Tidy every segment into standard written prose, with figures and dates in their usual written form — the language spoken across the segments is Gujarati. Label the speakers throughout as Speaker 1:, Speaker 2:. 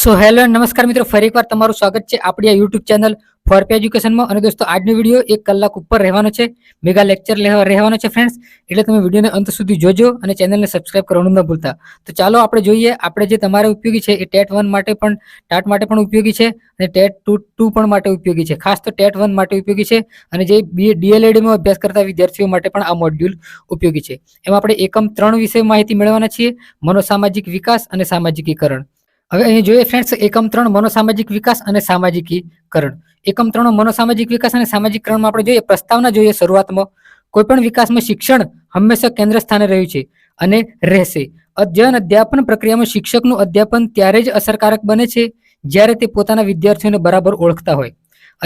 Speaker 1: સો હેલો નમસ્કાર મિત્રો, ફરી એકવાર તમારું સ્વાગત છે આપણી આ યુટ્યુબ ચેનલ ફોરપી એજ્યુકેશનમાં. અને દોસ્તો, આજનો વિડીયો 1 કલાક ઉપર રહેવાનો છે, મેગા લેક્ચર રહેવાનો છે ફ્રેન્ડ્સ. એટલે તમે વિડીયોને અંત સુધી જોજો અને ચેનલને સબસ્ક્રાઇબ કરવાનું ન ભૂલતા. તો ચાલો આપણે જોઈએ, આપણે જે તમારે ઉપયોગી છે એ ટેટ 1 માટે પણ, ટાટ માટે પણ ઉપયોગી છે અને ટેટ 2 પણ માટે ઉપયોગી છે. ખાસ તો ટેટ 1 માટે ઉપયોગી છે અને જે ડીએલએડમાં અભ્યાસ કરતા વિદ્યાર્થીઓ માટે પણ આ મોડ્યુલ ઉપયોગી છે. એમાં આપણે એકમ 3 વિશે માહિતી મેળવવાના છીએ: મનોસામાજિક વિકાસ અને સામાજિકીકરણ. હવે અહીં જોઈએ ફ્રેન્ડ્સ, એકમ 3 મનોસામાજિક વિકાસ અને સામાજિકીકરણ. એકમ 3 મનોસામાજિક વિકાસ અને સામાજિકીકરણમાં આપણે જોઈએ, પ્રસ્તાવના જોઈએ શરૂઆતમાં. કોઈ પણ વિકાસમાં શિક્ષણ હંમેશા કેન્દ્ર સ્થાને રહ્યું છે અને રહેશે. અધ્યાપન પ્રક્રિયામાં શિક્ષકનું અધ્યાપન ત્યારે જ અસરકારક બને છે જ્યારે તે પોતાના વિદ્યાર્થીઓને બરાબર ઓળખતા હોય.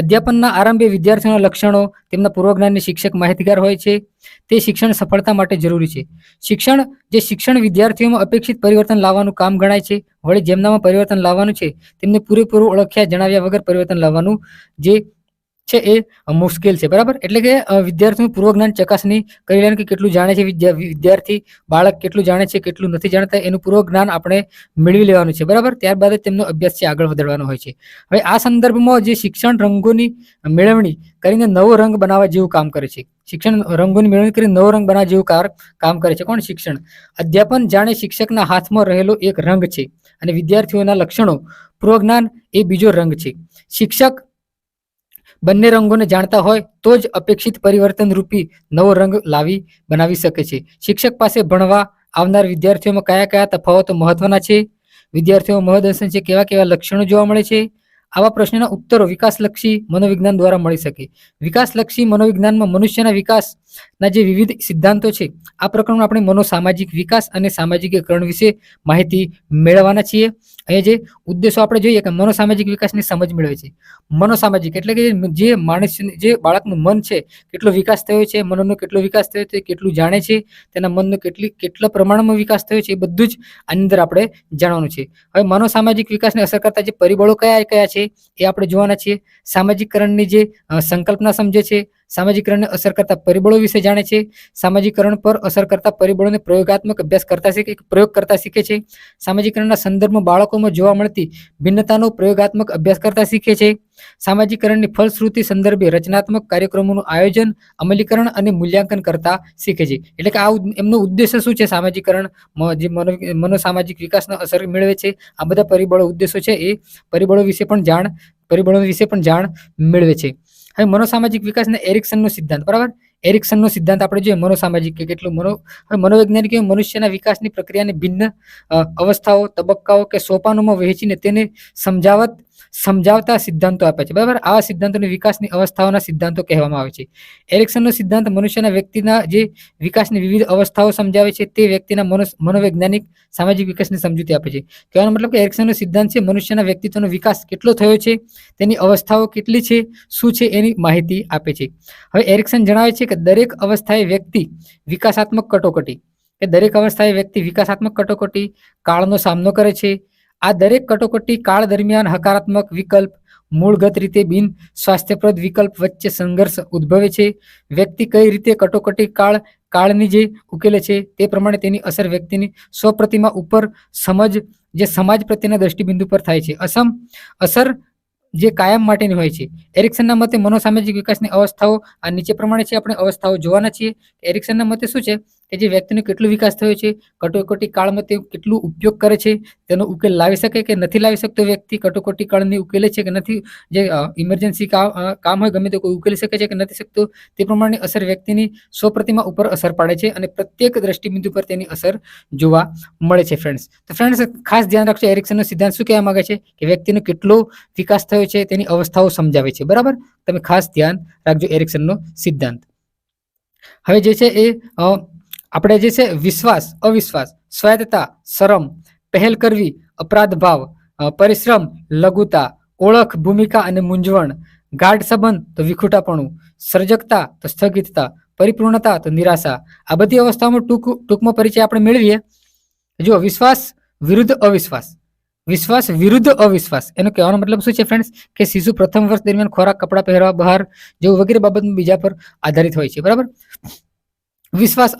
Speaker 1: અધ્યાપનના આરંભે વિદ્યાર્થીઓના લક્ષણો, તેમના પૂર્વજ્ઞાનની શિક્ષક માહિતગાર હોય છે. તે શિક્ષણ સફળતા માટે જરૂરી છે. શિક્ષણ વિદ્યાર્થીઓમાં અપેક્ષિત પરિવર્તન લાવવાનું કામ ગણાય છે. વળી જેમનામાં પરિવર્તન લાવવાનું છે તેમને પૂરેપૂરું ઓળખ્યા જણાવ્યા વગર પરિવર્તન લાવવાનું જે છે એ મુશ્કેલ છે. બરાબર, એટલે કે વિદ્યાર્થીનું પૂર્વજ્ઞાન ચકાસણી કરી લેવાનું કે કેટલું જાણે છે વિદ્યાર્થી, બાળક કેટલું જાણે છે, કેટલું નથી જાણતા, એનું પૂર્વજ્ઞાન આપણે મેળવી લેવાનું છે. બરાબર, ત્યારબાદ જ તેમનો અભ્યાસ છે આગળ વધારવાનો હોય છે. હવે આ સંદર્ભમાં જે શિક્ષણ રંગોની મેળવણી કરીને નવો રંગ બનાવવા જેવું કામ કરે છે. શિક્ષણ રંગોની મેળવણી કરીને નવો રંગ બનાવવા જેવું કામ કરે છે. કોણ? શિક્ષણ. અધ્યાપન જાણે શિક્ષકના હાથમાં રહેલો એક રંગ છે અને વિદ્યાર્થીઓના લક્ષણો, પૂર્વજ્ઞાન એ બીજો રંગ છે. શિક્ષક બંને રંગોને જાણતા હોય તો જ અપેક્ષિત પરિવર્તન રૂપી નવો રંગ બનાવી શકે છે. શિક્ષક પાસે ભણવા આવનાર વિદ્યાર્થીઓમાં કયા કયા તફાવતો મહત્વના છે, વિદ્યાર્થીઓ મહદઅંશે છે કેવા કેવા લક્ષણો જોવા મળે છે, આવા પ્રશ્નોના ઉત્તરો વિકાસલક્ષી મનોવિજ્ઞાન દ્વારા મળી શકે. વિકાસલક્ષી મનોવિજ્ઞાનમાં મનુષ્યના વિકાસના જે વિવિધ સિદ્ધાંતો છે, આ પ્રકરણમાં આપણે મનોસામાજિક વિકાસ અને સામાજિકીકરણ વિશે માહિતી મેળવવાના છીએ. અહીંયા જે ઉદ્દેશો આપણે જોઈએ કે મનોસામાજિક વિકાસની સમજ મેળવે છે. મનોસામાજિક એટલે કે જે માણસ, જે બાળકનું મન છે, કેટલો વિકાસ થયો છે, મનનો કેટલો વિકાસ થયો છે, કેટલું જાણે છે, તેના મનનો કેટલા પ્રમાણમાં વિકાસ થયો છે, એ બધું જ આની અંદર આપણે જાણવાનું છે. હવે મનોસામાજિક વિકાસને અસર કરતા જે પરિબળો કયા કયા છે એ આપણે જોવાના છીએ. સામાજિકરણની જે સંકલ્પના સમજે છે, સામાજિકરણને અસર કરતા પરિબળો વિશે જાણે છે, સામાજિકરણ પર અસર કરતા પરિબળોને પ્રયોગ કરતા શીખે છે, સામાજિકરણના સંદર્ભમાં બાળકોમાં જોવા મળતી ભિન્નતાનો પ્રયોગાત્મક અભ્યાસ કરતા શીખે છે, સામાજિકરણની ફલશ્રુતિ સંદર્ભે રચનાત્મક કાર્યક્રમોનું આયોજન, અમલીકરણ અને મૂલ્યાંકન કરતા શીખે છે. એટલે કે આ એમનો ઉદ્દેશ્ય શું છે? સામાજિકરણ જે મનોસામાજિક વિકાસનો અસર મેળવે છે, આ બધા પરિબળો ઉદ્દેશો છે એ પરિબળો વિશે પણ જાણ મેળવે છે. હવે મનોસામાજિક વિકાસના એરિક્સનનો સિદ્ધાંત. બરાબર, એરિક્સનનો સિદ્ધાંત આપણે જોઈએ મનોસામાજિક કે કેટલું મનોવૈજ્ઞાનિકો મનુષ્યના વિકાસની પ્રક્રિયાને ભિન્ન અવસ્થાઓ, તબક્કાઓ કે સોપાનોમાં વહેંચીને તેને સમજાવતા સિદ્ધાંતો આપે છે. બરાબર, આવા સિદ્ધાંતોને વિકાસની અવસ્થાઓના સિદ્ધાંતો કહેવામાં આવે છે. એરિક્સનનો સિદ્ધાંત મનુષ્યના વ્યક્તિના જે વિકાસની વિવિધ અવસ્થાઓ સમજાવે છે, તે વ્યક્તિના મનોવૈજ્ઞાનિક સામાજિક વિકાસની સમજૂતી આપે છે. કહેવાનો મતલબ કે એરિક્સનનો સિદ્ધાંત છે મનુષ્યના વ્યક્તિત્વનો વિકાસ કેટલો થયો છે, તેની અવસ્થાઓ કેટલી છે, શું છે, એની માહિતી આપે છે. હવે એરિક્સન જણાવે છે કે દરેક અવસ્થાએ વ્યક્તિ વિકાસાત્મક કટોકટી કાળનો સામનો કરે છે. આ દરેક કટોકટી કાળ દરમિયાન હકારાત્મક વિકલ્પ, મૂળગત રીતે બિન સ્વાસ્થ્યપ્રદ વિકલ્પ વચ્ચે સંઘર્ષ ઉદ્ભવે છે. વ્યક્તિ કઈ રીતે કટોકટી કાળની જે ઉકેલે છે તે પ્રમાણે તેની અસર વ્યક્તિની સ્વપ્રતિમા ઉપર, સમાજ પ્રત્યેના દ્રષ્ટિબિંદુ પર થાય છે. અસર જે કાયમ માટેની હોય છે. એરિક્સનના મતે મનોસામાજિક વિકાસની અવસ્થાઓ આ નીચે પ્રમાણે છે. આપણે અવસ્થાઓ જોવાના છીએ. એરિક્સનના મતે શું છે કે જે વ્યક્તિનો કેટલો વિકાસ થયો છે, કટોકટી કાળમાં તે કેટલું ઉપયોગ કરે છે, તેનો ઉકેલ લાવી શકે કે નથી લાવી શકતો, વ્યક્તિ કટોકટી કાળને ઉકેલે છે કે નથી, જે ઇમરજન્સી કામ હોય ગમે તે કોઈ ઉકેલી શકે છે કે નથી શકતો, તે પ્રમાણે અસર વ્યક્તિની સ્વપ્રતિમા ઉપર અસર પાડે છે અને પ્રત્યેક દ્રષ્ટિબિંદુ પર તેની અસર જોવા મળે છે. ફ્રેન્ડ્સ, તો ફ્રેન્ડ્સ ખાસ ધ્યાન રાખજો, એરિક્સનનો સિદ્ધાંત શું કહેવા માંગે છે કે વ્યક્તિનો કેટલો વિકાસ થયો છે તેની અવસ્થાઓ સમજાવે છે. બરાબર, તમે ખાસ ધ્યાન રાખજો એરિક્સનનો સિદ્ધાંત. હવે જે છે એ આપણે જે છે વિશ્વાસ, અવિશ્વાસ, સ્વાયત્તતા, શરમ, પહેલ કરવી, અપરાધ ભાવ, પરિશ્રમ, લઘુતા, ઓળખ, ભૂમિકા અને મૂંઝવણ, ગાઢ સંબંધ તો વિખૂટાપણું, સર્જકતા તો સ્થગિતતા, પરિપૂર્ણતા તો નિરાશા, આ બધી અવસ્થાઓમાં ટૂંકમાં પરિચય આપણે મેળવીએ. જો વિશ્વાસ વિરુદ્ધ અવિશ્વાસ, એનો કહેવાનો મતલબ શું છે ફ્રેન્ડ્સ કે શિશુ પ્રથમ વર્ષ દરમિયાન ખોરાક, કપડાં પહેરવા, બહાર જેવું વગેરે બાબતનું બીજા પર આધારિત હોય છે. બરાબર, વિશ્વાસ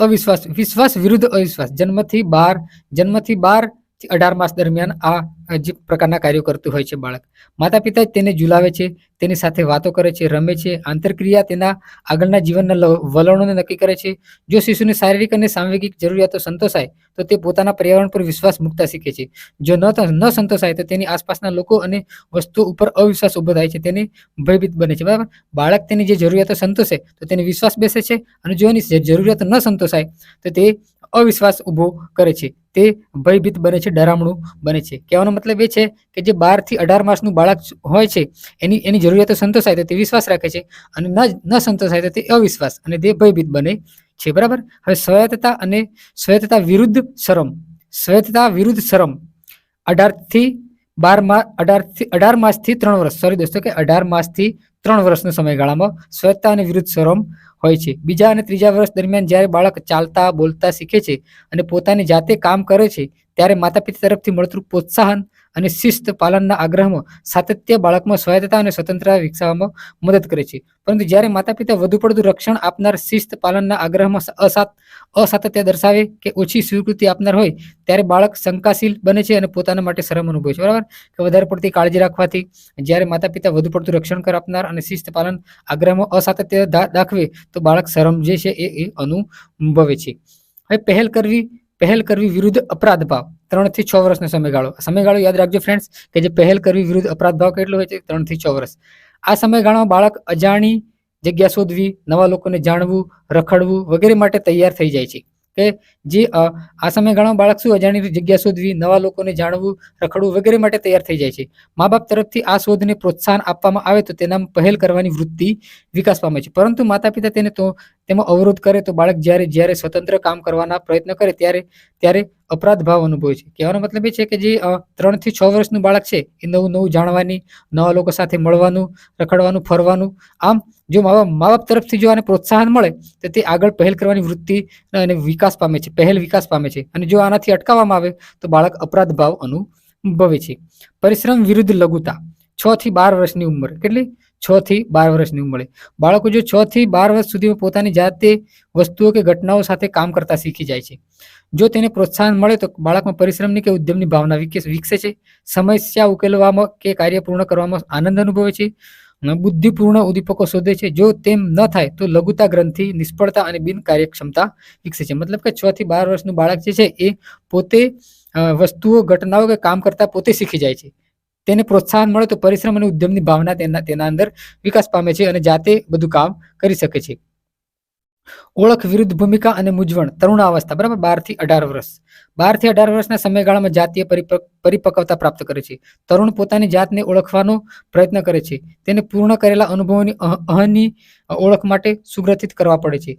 Speaker 1: વિરુદ્ધ અવિશ્વાસ. જન્મથી 12 થી 18 માસ દરમિયાન આ જે પ્રકારના કાર્યો કરતું હોય છે બાળક. માતા પિતા તેને ઝુલાવે છે, તેની સાથે વાતો કરે છે, રમે છે. આંતરક્રિયા તેના આગળના જીવનના વલણોને નક્કી કરે છે. જો શિશુની શારીરિક અને સાંવેગિક જરૂરિયાતો સંતોષાય તો તે પોતાના પર્યાવરણ પર વિશ્વાસ મૂકતા શીખે છે. જો ન સંતોષાય તો તેની આસપાસના લોકો અને વસ્તુઓ ઉપર અવિશ્વાસ ઉભો થાય છે, તેને ભયભીત બને છે. બરાબર, બાળક તેની જે જરૂરિયાતો સંતોષે તો તેને વિશ્વાસ બેસે છે, અને જો એની જરૂરિયાતો ન સંતોષાય તો તે અવિશ્વાસ ઉભો કરે છે, તે ભયભીત બને છે, ડરામણું બને છે. કહેવાનો મતલબ એ છે કે જે 12 થી 18 માસનું બાળક હોય છે એની જરૂરિયાતો સંતોષાય તો તે વિશ્વાસ રાખે છે, અને ન સંતોષાય તો તે અવિશ્વાસ અને તે ભયભીત બને છે. બરાબર, હવે સ્વાયત્તતા વિરુદ્ધ શરમ. સ્વાયત્તતા વિરુદ્ધ શરમ 18 માસથી 3 વર્ષ, સોરી દોસ્તો, કે 18 માસથી 3 વર્ષના સમયગાળામાં સ્વાયત્તતા અને વિરુદ્ધ શરમ હોય છે. બીજા અને ત્રીજા વર્ષ દરમિયાન જ્યારે બાળક ચાલતા બોલતા શીખે છે અને પોતાની જાતે કામ કરે છે, ત્યારે માતા પિતા તરફથી મળતું પ્રોત્સાહન અને શિસ્ત પાલનના આગ્રહમાં સાતત્ય બાળકમાં સ્વાયત્તતા અને સ્વતંત્રતા વિકસાવવામાં મદદ કરે છે. પરંતુ જ્યારે માતા પિતા વધુ પડતું રક્ષણ આપનાર, શિસ્ત પાલનના આગ્રહમાં અસાતત્ય દર્શાવે કે ઓછી સ્વીકૃતિ આપનાર હોય, ત્યારે બાળક શંકાશીલ બને છે અને પોતાના માટે શરમ અનુભવે છે. બરાબર, કે વધારે પડતી કાળજી રાખવાથી, જ્યારે માતા પિતા વધુ પડતું રક્ષણ આપનાર અને શિસ્ત પાલન આગ્રહમાં અસાતત્ય દાખવે તો બાળક શરમ જે છે એ અનુભવે છે. હવે પહેલ કરવી વિરુદ્ધ અપરાધ ભાવ 3 થી 6 વર્ષનો સમયગાળો યાદ રાખજો ફ્રેન્ડ્સ, કે જે પહેલ કરવી વિરુદ્ધ અપરાધ ભાવ કેટલો હોય છે? 3 થી 6 વર્ષ. આ સમયગાળામાં બાળક અજાણી જગ્યા શોધવી, નવા લોકોને જાણવું, રખડવું વગેરે માટે તૈયાર થઈ જાય છે. કે જે આ સમયગાળામાં બાળક શું અજાણી જગ્યા શોધવી, નવા લોકોને જાણવું, રખડવું વગેરે માટે તૈયાર થઈ જાય છે. મા બાપ તરફથી આ શોધને પ્રોત્સાહન આપવામાં આવે તો તેના પહેલ કરવાની વૃત્તિ વિકાસ પામે છે. પરંતુ માતા પિતા તેમાં અવરોધ કરે તો બાળક જ્યારે સ્વતંત્ર કામ કરવાના પ્રયત્ન કરે ત્યારે અપરાધ ભાવ અનુભવે છે. કહેવાનો મતલબ એ છે કે જે 3 થી 6 વર્ષનું બાળક છે એ નવું જાણવાની, નવા લોકો સાથે મળવાનું, રખડવાનું, ફરવાનું, આમ જો મા બાપ તરફથી જો આને પ્રોત્સાહન મળે તો તે આગળ પહેલ કરવાની વૃત્તિ અને વિકાસ પામે છે, પહેલ વિકાસ પામે છે. અને જો આનાથી અટકાવવામાં આવે તો બાળક અપરાધ ભાવ અનુભવે છે. પરિશ્રમ વિરુદ્ધ લઘુતા 6 થી 12 વર્ષની ઉંમર. કેટલી? 6 થી 12 વર્ષની ઉંમરે બાળકો જો 6 થી 12 વર્ષ સુધીમાં પોતાની જાતે વસ્તુઓ કે ઘટનાઓ સાથે કામ કરતા શીખી જાય છે. જો તેને પ્રોત્સાહન મળે તો બાળકમાં પરિશ્રમની કે ઉદ્યમની ભાવના વિકસે છે. સમસ્યા ઉકેલવામાં કે કાર્ય પૂર્ણ કરવામાં આનંદ અનુભવે છે. બુદ્ધિપૂર્ણ ઉદ્દીપકો શોધે છે. જો તેમ ન થાય તો લઘુતા ગ્રંથિ, નિષ્ફળતા અને બિનકાર્યક્ષમતા વિકસે છે. મતલબ કે 6 થી 12 વર્ષનું બાળક જે છે એ પોતે વસ્તુઓ, ઘટનાઓ કે કામ કરતા પોતે શીખી જાય છે. તેને પ્રોત્સાહન મળે તો પરિશ્રમ અને ઉદ્યમની ભાવના તેના અંદર વિકાસ પામે છે અને જાતે બધું કામ કરી શકે છે. ઓળખ વિરુદ્ધ ભૂમિકા અને મૂંઝવણ તરુણાવસ્થા. બરાબર, 12 થી 18 વર્ષ. 12 થી 18 વર્ષના સમયગાળામાં જાતીય પરિપક્વતા પ્રાપ્ત કરે છે. તરુણ પોતાની જાતને ઓળખવાનો પ્રયત્ન કરે છે. તેને પૂર્ણ કરેલા અનુભવોની અહની ઓળખ માટે સુગ્રથિત કરવા પડે છે.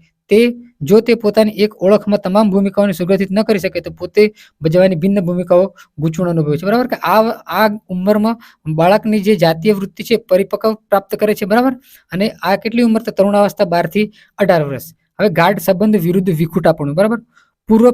Speaker 1: જો તે પોતાની એક ઓળખમાં તમામ ભૂમિકાઓને સુગ્રથિત ન કરી શકે તો પોતે ભજવવાની ભિન્ન ભૂમિકાઓ ગૂંચવણ અનુભવે છે. બરાબર, કે આ ઉંમરમાં બાળકની જે જાતીય વૃત્તિ છે પરિપક્વ પ્રાપ્ત કરે છે. બરાબર, અને આ કેટલી ઉંમર? તો તરુણાવસ્થા 12 થી 18 વર્ષ. હવે ગાઢ સંબંધ વિરુદ્ધ વિખૂટાપણું. બરાબર, પૂર્વ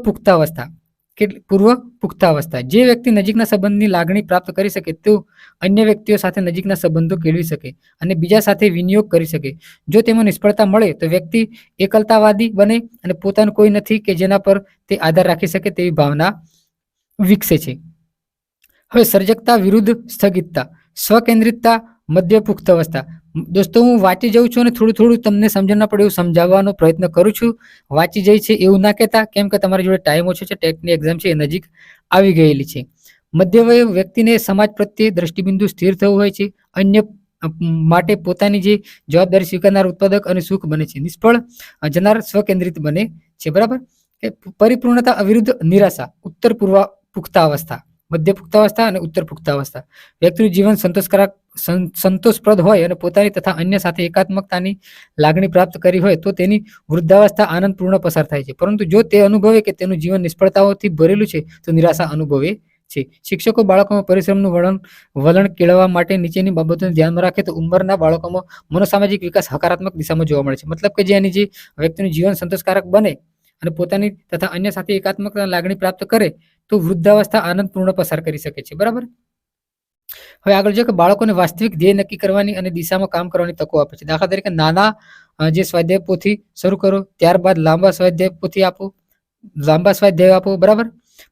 Speaker 1: પુખ્તાવસ્થા. જે વ્યક્તિ નજીકના સંબંધની લાગણી પ્રાપ્ત કરી શકે તો અન્ય વ્યક્તિઓ સાથે નજીકના સંબંધો કેળવી શકે અને બીજા સાથે વિનિયોગ કરી શકે. જો તેમાં નિષ્ફળતા મળે તો વ્યક્તિ એકલતાવાદી બને અને પોતાનું કોઈ નથી કે જેના પર તે આધાર રાખી શકે તેવી ભાવના વિકસે છે. હવે સર્જકતા વિરુદ્ધ સ્થગિતતા. સ્વકેન્દ્રિતતા મધ્ય પુખ્તાવસ્થા. દોસ્તો, હું વાંચી જાઉં છું અને થોડું તમને સમજણ ના પડે એવું સમજાવવાનો પ્રયત્ન કરું છું. વાંચી જાય છે એવું ના કહેતા, કેમ કે તમારી જોડે ટાઈમ ઓછો છે, ટેટની એક્ઝામ છે એ નજીક આવી ગયેલી છે. મધ્યવય વ્યક્તિને સમાજ પ્રત્યે દ્રષ્ટિબિંદુ સ્થિર થવું હોય છે. અન્ય માટે પોતાની જે જવાબદારી સ્વીકારનાર, ઉત્પાદક અને સુખ બને છે. નિષ્ફળ જનાર સ્વકેન્દ્રિત બને છે. બરાબર, પરિપૂર્ણતા વિરુદ્ધ નિરાશા. ઉત્તર પૂર્વ પુખ્તાવસ્થા, મધ્ય પુખ્તાવસ્થા અને ઉત્તર પુખ્તાવસ્થા. વ્યક્તિનું જીવન સંતોષપ્રદ હોય અને પોતાની તથા અન્ય સાથે એકાત્મકતાની લાગણી પ્રાપ્ત કરી હોય તો તેની વૃદ્ધાવસ્થા આનંદપૂર્ણ પસાર થાય છે. પરંતુ જો તે અનુભવે કે તેનું જીવન નિષ્ફળતાઓથી ભરેલું છે તો નિરાશા અનુભવે છે. શિક્ષકો બાળકોમાં પરિશ્રમનું વલણ કેળવવા માટે નીચેની બાબતોને ધ્યાનમાં રાખે તો ઉંમરના બાળકોમાં મનોસામાજિક વિકાસ હકારાત્મક દિશામાં જોવા મળે છે. મતલબ કે જે વ્યક્તિનું જીવન સંતોષકારક બને અને પોતાની તથા અન્ય સાથે એકાત્મકતાની લાગણી પ્રાપ્ત કરે તો વૃદ્ધાવસ્થા આનંદપૂર્ણ પસાર કરી શકે છે. બરાબર, હવે આગળ જો કે બાળકોને વાસ્તવિક ધ્યેય નક્કી કરવાની અને દિશામાં કામ કરવાની તકો આપે છે. દાખલા તરીકે નાના જે સ્વાધ્યાય પોથી શરૂ કરો, ત્યારબાદ લાંબા સ્વાધ્યાય આપો. બરાબર,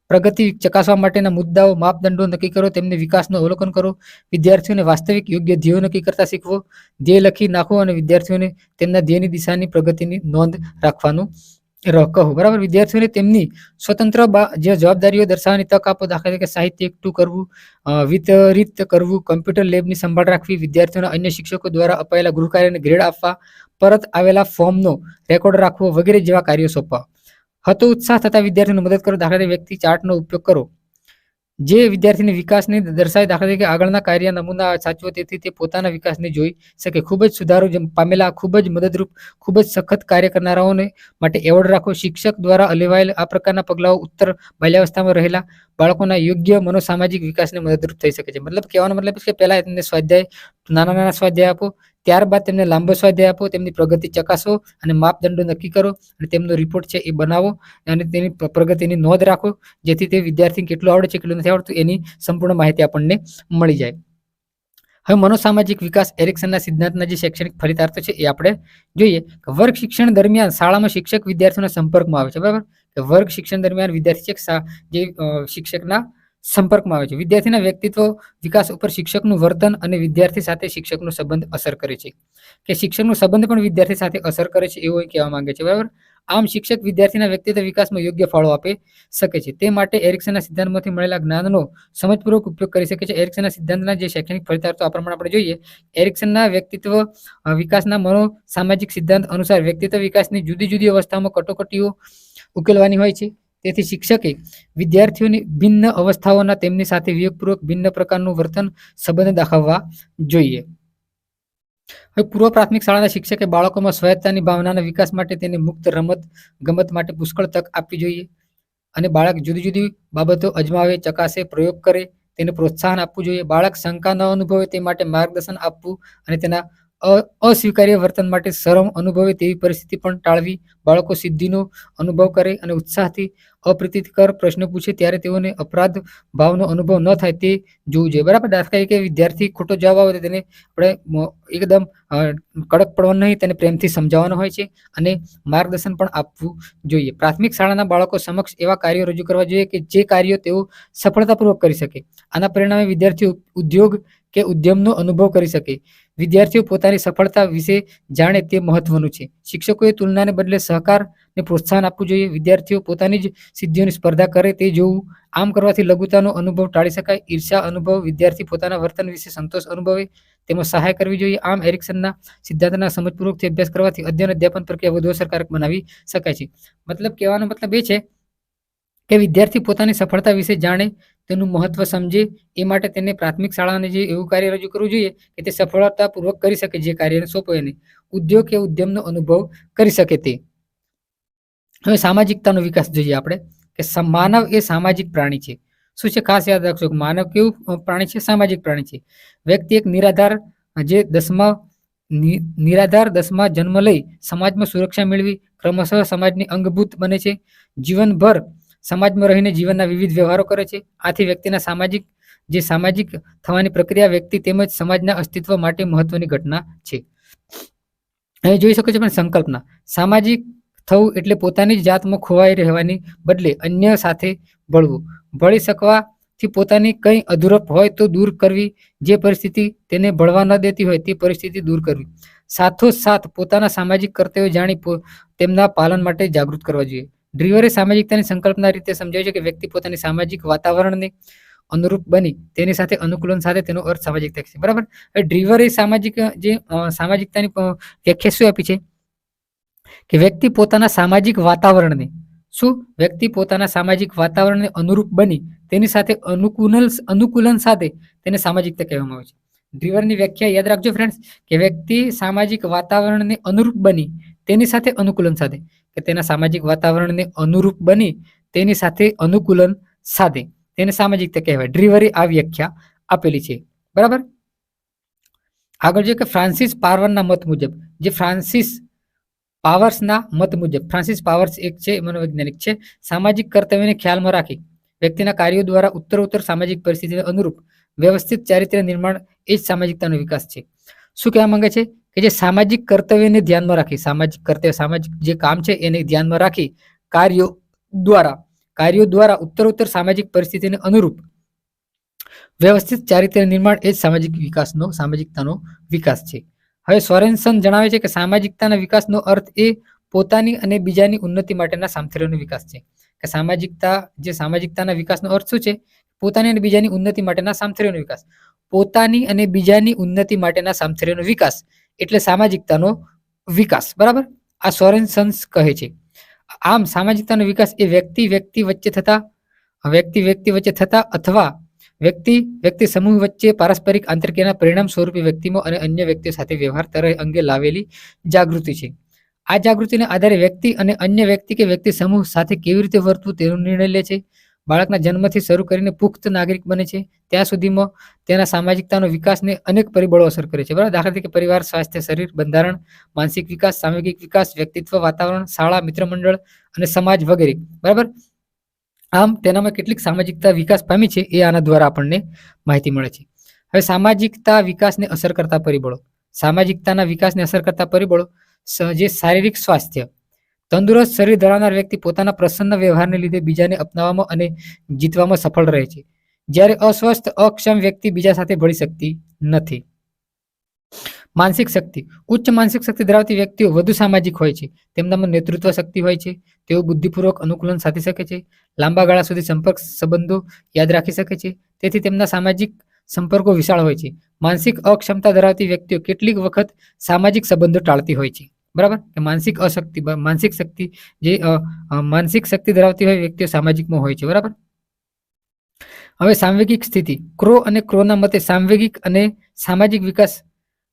Speaker 1: પ્રગતિ ચકાસવા માટેના મુદ્દાઓ માપદંડો નક્કી કરો, તેમને વિકાસનું અવલોકન કરો, વિદ્યાર્થીઓને વાસ્તવિક યોગ્ય ધ્યેયો નક્કી કરતા શીખવો, ધ્યેય લખી નાખો અને વિદ્યાર્થીઓને તેમના ધ્યેયની દિશાની પ્રગતિની નોંધ રાખવાનું કહો. બરાબર. વિદ્યાર્થીઓને તેમની સ્વતંત્ર જે જવાબદારીઓ દર્શાવવાની તક આપો. દાખલા તરીકે સાહિત્ય એકઠું કરવું, વિતરિત કરવું, કમ્પ્યુટર લેબની સંભાળ રાખવી, વિદ્યાર્થીઓના અન્ય શિક્ષકો દ્વારા અપાયેલા ગૃહકાર્યને ગ્રેડ આપવા, પરત આવેલા ફોર્મનો રેકોર્ડ રાખવો વગેરે જેવા કાર્યો સોંપવા. હતો ઉત્સાહ થતા વિદ્યાર્થીઓને મદદ કરો. દાખલા તરીકે વ્યક્તિ ચાર્ટનો ઉપયોગ કરો જે વિદ્યાર્થીને વિકાસની દર્શાવે. દાખલા તરીકે આગળના કાર્ય નમૂના સાચવો તેથી તે પોતાના વિકાસને જોઈ શકે. ખૂબ જ સુધારો પામેલા, ખૂબ જ મદદરૂપ, ખૂબ જ સખત કાર્ય કરનારાઓને માટે એવોર્ડ રાખો. શિક્ષક દ્વારા લેવાયેલ આ પ્રકારના પગલાઓ ઉત્તર બાલ્યાવસ્થામાં રહેલા બાળકોના યોગ્ય મનોસામાજિક વિકાસને મદદરૂપ થઈ શકે છે. મતલબ કહેવાનો મતલબ છે કે પહેલા તેમને સ્વાધ્યાય, નાના નાના સ્વાધ્યાય આપો, ત્યારબાદ તેમને લાંબો સ્વાધ્યાય આપો, તેમની પ્રગતિ ચકાસો અને માપદંડો નક્કી કરો અને તેમનો રિપોર્ટ છે એ બનાવો અને તેની પ્રગતિની નોંધ રાખો, જેથી તે વિદ્યાર્થી કેટલું આવડે છે કેટલું નથી આવડતું એની સંપૂર્ણ માહિતી આપણને મળી જાય. હવે મનોસામાજિક વિકાસ એરિક્સનના સિદ્ધાંતના જે શૈક્ષણિક ફલિતાર્થો છે એ આપણે જોઈએ. વર્ગ શિક્ષણ દરમિયાન શાળામાં શિક્ષક વિદ્યાર્થીઓના સંપર્કમાં આવે છે. બરાબર. વર્ગ શિક્ષણ દરમિયાન વિદ્યાર્થી જે શિક્ષકના સંપર્કમાં આવે છે. વિદ્યાર્થીના વ્યક્તિત્વ વિકાસ ઉપર શિક્ષકનું વર્તન અને વિદ્યાર્થી સાથે શિક્ષકનો સંબંધ અસર કરે છે, કે શિક્ષકનો સંબંધ પણ વિદ્યાર્થી સાથે અસર કરે છે એવું કહેવા માંગે છે. બરાબર. આમ શિક્ષક વિદ્યાર્થીના વ્યક્તિત્વ વિકાસમાં યોગ્ય ફાળો આપી શકે છે. તે માટે એરિક્સનના સિદ્ધાંતમાંથી મળેલા જ્ઞાનનો સમજપૂર્વક ઉપયોગ કરી શકે છે. એરિક્સનના સિદ્ધાંતના જે શૈક્ષણિક ફલિતાર્થો આ પ્રમાણે આપણે જોઈએ. એરિક્સનના વ્યક્તિત્વ વિકાસના મનોસામાજિક સિદ્ધાંત અનુસાર વ્યક્તિત્વ વિકાસની જુદી જુદી અવસ્થાઓમાં કટોકટીઓ ઉકેલવાની હોય છે. તેથી શિક્ષકે વિદ્યાર્થીઓની ભિન્ન અવસ્થાઓના તેમની સાથે વિવેકપૂર્વક ભિન્ન પ્રકારનું વર્તન સંબંધ દાખવવા જોઈએ. હવે પૂર્વ પ્રાથમિક શાળાના શિક્ષકે બાળકોમાં સ્વાયત્તાની ભાવનાના વિકાસ માટે તેને મુક્ત રમત ગમત માટે પુષ્કળ તક આપવી જોઈએ અને બાળક જુદી જુદી બાબતો અજમાવે, ચકાસે, પ્રયોગ કરે તેને પ્રોત્સાહન આપવું જોઈએ. બાળક શંકા ન અનુભવે તે માટે માર્ગદર્શન આપવું અને તેના અસ્વીકાર્ય વર્તન માટે શરમ અનુભવે તેવી પરિસ્થિતિ પણ ટાળવી. બાળકો સિદ્ધિનો અનુભવ કરે અને ઉત્સાહથી અપ્રીતિકર પ્રશ્નો પૂછે ત્યારે તેઓને અપરાધ ભાવનો અનુભવ ન થાય તે જોવું જોઈએ. બરાબર. દાખલા તરીકે વિદ્યાર્થી ખોટો જવાબ આવે તો તેને આપણે એકદમ કડક પડવાનું નહીં, તેને પ્રેમથી સમજાવવાનો હોય છે અને માર્ગદર્શન પણ આપવું જોઈએ. પ્રાથમિક શાળાના બાળકો સમક્ષ એવા કાર્યો રજૂ કરવા જોઈએ કે જે કાર્યો તેઓ સફળતાપૂર્વક કરી શકે. આના પરિણામે વિદ્યાર્થીઓ ઉદ્યોગ કે ઉદ્યમનો અનુભવ કરી શકે. વિદ્યાર્થીઓ પોતાની સફળતા વિશે જાણે તે મહત્વનું છે. શિક્ષકોએ તુલનાને બદલે સહકારને પ્રોત્સાહન આપવું જોઈએ. વિદ્યાર્થીઓ પોતાની જ સિદ્ધિઓની સ્પર્ધા કરે તે જોવું. આમ કરવાથી લઘુતાનો અનુભવ ટાળી શકાય. ઈર્ષ્યા અનુભવ, વિદ્યાર્થી પોતાના વર્તન વિશે સંતોષ અનુભવે તેમાં સહાય કરવી જોઈએ. આમ એરિક્સનના સિદ્ધાંતના સમજપૂર્વકથી અભ્યાસ કરવાથી અધ્યયન અધ્યાપન પ્રક્રિયા વધુ અસરકારક બનાવી શકાય છે. મતલબ કહેવાનો મતલબ એ છે કે વિદ્યાર્થી પોતાની સફળતા વિશે જાણે, તેનું મહત્વ સમજે, એ માટે તેને પ્રાથમિક શાળાને જે એવું કાર્ય રજૂ કરવું જોઈએ કે તે સફળતાપૂર્વક કરી શકે, જે કાર્યને સોંપો એને ઉદ્યોગ કે ઉદ્યમનો અનુભવ કરી શકે તે. હવે સામાજિકતાનો વિકાસ જોઈએ આપણે કે માનવ એ સામાજિક પ્રાણી છે. શું છે? ખાસ યાદ રાખજો, માનવ કેવું પ્રાણી છે? સામાજિક પ્રાણી છે. વ્યક્તિ એક નિરાધાર દસમાં જન્મ લઈ સમાજમાં સુરક્ષા મેળવી ક્રમશઃ સમાજની અંગભૂત બને છે. જીવનભર સમાજમાં રહીને જીવનના વિવિધ વ્યવહારો કરે છે. આથી વ્યક્તિના સામાજિક થવાની પ્રક્રિયા વ્યક્તિ તેમજ સમાજના અસ્તિત્વ માટે મહત્વની ઘટના છે. અહીં જોઈ શકો છો પણ સંકલ્પના. સામાજિક થવું એટલે પોતાની જ જાતમાં ખોવાઈ રહેવાની બદલે અન્ય સાથે ભળવું. ભળી શકવાથી પોતાની કંઈ અધૂરપ હોય તો દૂર કરવી. જે પરિસ્થિતિ તેને ભળવા ન દેતી હોય તે પરિસ્થિતિ દૂર કરવી. સાથોસાથ પોતાના સામાજિક કર્તવ્યો જાણી તેમના પાલન માટે જાગૃત કરવા જોઈએ. ડ્રીવરે સામાજિકતાની સંકલ્પના રીતે સમજાવ્યું છે કે વ્યક્તિ પોતાની સામાજિક વાતાવરણને અનુરૂપ બની તેની સાથે અનુકૂલન સાથે તેનો અર્થ સામાજિકતા છે. બરાબર. ડ્રીવરે સામાજિકતાની વ્યાખ્યા શું આપી છે કે વ્યક્તિ પોતાના સામાજિક વાતાવરણને અનુરૂપ બની તેની સાથે અનુકૂલન સાથે તેને સામાજિકતા કહેવામાં આવે છે. ડ્રીવરની વ્યાખ્યા યાદ રાખજો ફ્રેન્ડ્સ કે વ્યક્તિ સામાજિક વાતાવરણને અનુરૂપ બની તેની સાથે અનુકૂલન સાથે, કે તેના સામાજિક વાતાવરણને અનુરૂપ બની તેની સાથે અનુકૂલન સાથે તેને સામાજિકતા કહેવાય. ડ્રીવરે આ વ્યાખ્યા આપેલી છે. બરાબર. આગળ જોઈએ કે ફ્રાન્સિસ પાવરના મત મુજબ, ફ્રાન્સિસ પાવર્સ એક છે મનોવૈજ્ઞાનિક છે. સામાજિક કર્તવ્યને ખ્યાલમાં રાખી વ્યક્તિના કાર્યો દ્વારા ઉત્તરોત્તર સામાજિક પરિસ્થિતિને અનુરૂપ વ્યવસ્થિત ચારિત્ર્ય નિર્માણ એ જ સામાજિકતાનો વિકાસ છે. શું કહેવા માંગે છે કે જે સામાજિક કર્તવ્યને ધ્યાનમાં રાખી, સામાજિક જે કામ છે એને ધ્યાનમાં રાખી કાર્યો દ્વારા કાર્યો દ્વારા ઉત્તરોત્તર સામાજિક પરિસ્થિતિને અનુરૂપ વ્યવસ્થિત ચારિત્ર્ય નિર્માણ એ જ સામાજિકતાનો વિકાસ છે. હવે સોરેનસન જણાવે છે કે સામાજિકતાના વિકાસનો અર્થ એ પોતાની અને બીજાની ઉન્નતિ માટેના સામથ્ર્યનો વિકાસ છે. કે સામાજિકતાના વિકાસનો અર્થ શું છે? પોતાની અને બીજાની ઉન્નતિ માટેના સામથ્ર્યનો વિકાસ. પોતાની અને બીજાની ઉન્નતિ માટેના સામથ્ર્યનો વિકાસ એટલે સામાજિકતાનો વિકાસ. બરાબર, આ સોરેનસન્સ કહે છે. આમ સામાજિકતાનો વિકાસ એ વ્યક્તિ વચ્ચે થતા અથવા વ્યક્તિ સમૂહ વચ્ચે પારસ્પરિક આંતરક્રિયાના પરિણામ સ્વરૂપે વ્યક્તિમાં અને અન્ય વ્યક્તિઓ સાથે વ્યવહાર તરહ અંગે લાવેલી જાગૃતિ છે. આ જાગૃતિના આધારે વ્યક્તિ અને અન્ય વ્યક્તિ કે વ્યક્તિ સમૂહ સાથે કેવી રીતે વર્તવું તેનો નિર્ણય લે છે. બાળકના જન્મથી શરૂ કરીને પુખ્ત નાગરિક બને છે ત્યાં સુધીમાં તેના સામાજિકતાનો વિકાસને અનેક પરિબળો અસર કરે છે. બરાબર, દાખલા તરીકે પરિવાર, સ્વાસ્થ્ય, શરીર, બંધારણ, માનસિક વિકાસ, સામાજિક વિકાસ, વ્યક્તિત્વ, વાતાવરણ, શાળા, મિત્ર મંડળ અને સમાજ વગેરે. બરાબર, આમ તેનામાં કેટલીક સામાજિકતા વિકાસ પામી છે એ આના દ્વારા આપણને માહિતી મળે છે. હવે સામાજિકતાના વિકાસને અસર કરતા પરિબળો જે શારીરિક સ્વાસ્થ્ય. તંદુરસ્ત શરીર ધરાવનાર વ્યક્તિ પોતાના પ્રસન્ન વ્યવહારને લીધે બીજાને અપનાવવામાં અને જીતવામાં સફળ રહે છે, જ્યારે અસ્વસ્થ અક્ષમ વ્યક્તિ બીજા સાથે ભળી શકતી નથી. માનસિક શક્તિ. ઉચ્ચ માનસિક શક્તિ ધરાવતી વ્યક્તિઓ વધુ સામાજિક હોય છે. તેમનામાં નેતૃત્વ શક્તિ હોય છે. તેઓ બુદ્ધિપૂર્વક અનુકૂલન સાધી શકે છે, લાંબા ગાળા સુધી સંપર્ક સંબંધો યાદ રાખી શકે છે, તેથી તેમના સામાજિક સંપર્કો વિશાળ હોય છે. માનસિક અક્ષમતા ધરાવતી વ્યક્તિઓ કેટલીક વખત સામાજિક સંબંધો ટાળતી હોય છે. બરાબર, માનસિક શક્તિ ધરાવતી હોય વ્યક્તિઓ સામાજિકમાં હોય છે. બરાબર, હવે સાંવેગિક સ્થિતિ. ક્રો અને ક્રોના મતે સાંવેગિક અને સામાજિક વિકાસ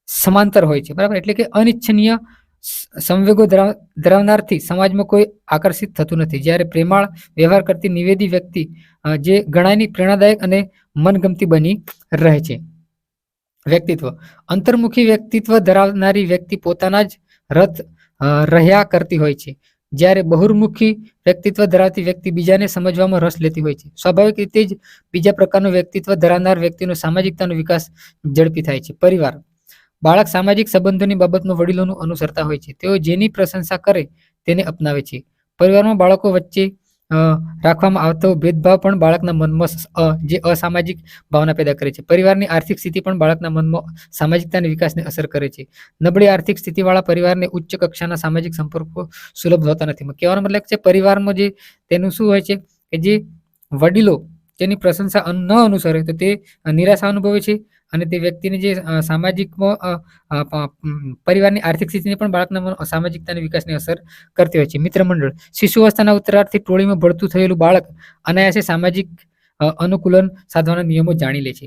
Speaker 1: સમાંતર હોય છે. બરાબર, એટલે કે અનિચ્છનીય સંવેગો ધરાવનારથી સમાજમાં કોઈ આકર્ષિત થતું નથી, જ્યારે પ્રેમાળ વ્યવહાર કરતી નિવેદી વ્યક્તિ જે ઘણાની પ્રેરણાદાયક અને મનગમતી બની રહે છે. વ્યક્તિત્વ. અંતર્મુખી વ્યક્તિત્વ ધરાવનારી વ્યક્તિ પોતાના જ રથ રહ્યા કરતી હોય છે, જ્યારે બહિર્મુખી વ્યક્તિત્વ ધરાવતી વ્યક્તિ બીજાને સમજવામાં રસ લેતી હોય છે. સ્વાભાવિક રીતે જ બીજા પ્રકારનું વ્યક્તિત્વ ધરાવનાર વ્યક્તિનો સામાજિકતાનો વિકાસ ઝડપી થાય છે. પરિવાર. બાળક સામાજિક સંબંધોની બાબતમાં વડીલોનું અનુસરતા હોય છે. તેઓ જેની પ્રશંસા કરે તેને અપનાવે છે. પરિવારમાં બાળકો વચ્ચે રાખવામાં આવતો ભેદભાવ પણ બાળકના મનમાં જે અસામાજિક ભાવના પેદા કરે છે. પરિવારની આર્થિક સ્થિતિ પણ બાળકના મનમાં સામાજિકતાના વિકાસને અસર કરે છે. નબળી આર્થિક સ્થિતિવાળા પરિવારને ઉચ્ચ કક્ષાના સામાજિક સંપર્કો સુલભ હોતા નથી. કહેવાનો મતલબ છે પરિવારમાં જે તેનું શું હોય છે કે જે વડીલો તેની પ્રશંસા ન અનુસરે તો તે નિરાશા અનુભવે છે, અને તે વ્યક્તિને જે સામાજિકમાં પરિવારની આર્થિક સ્થિતિને પણ બાળકના સામાજિકતાના વિકાસને અસર કરતી હોય છે. મિત્ર મંડળ. શિશુ અવસ્થાના ઉત્તરાર્ધથી ટોળીમાં ભળતું થયેલું બાળક અનાયાસે સામાજિક અનુકૂલન સાધવાના નિયમો જાણી લે છે.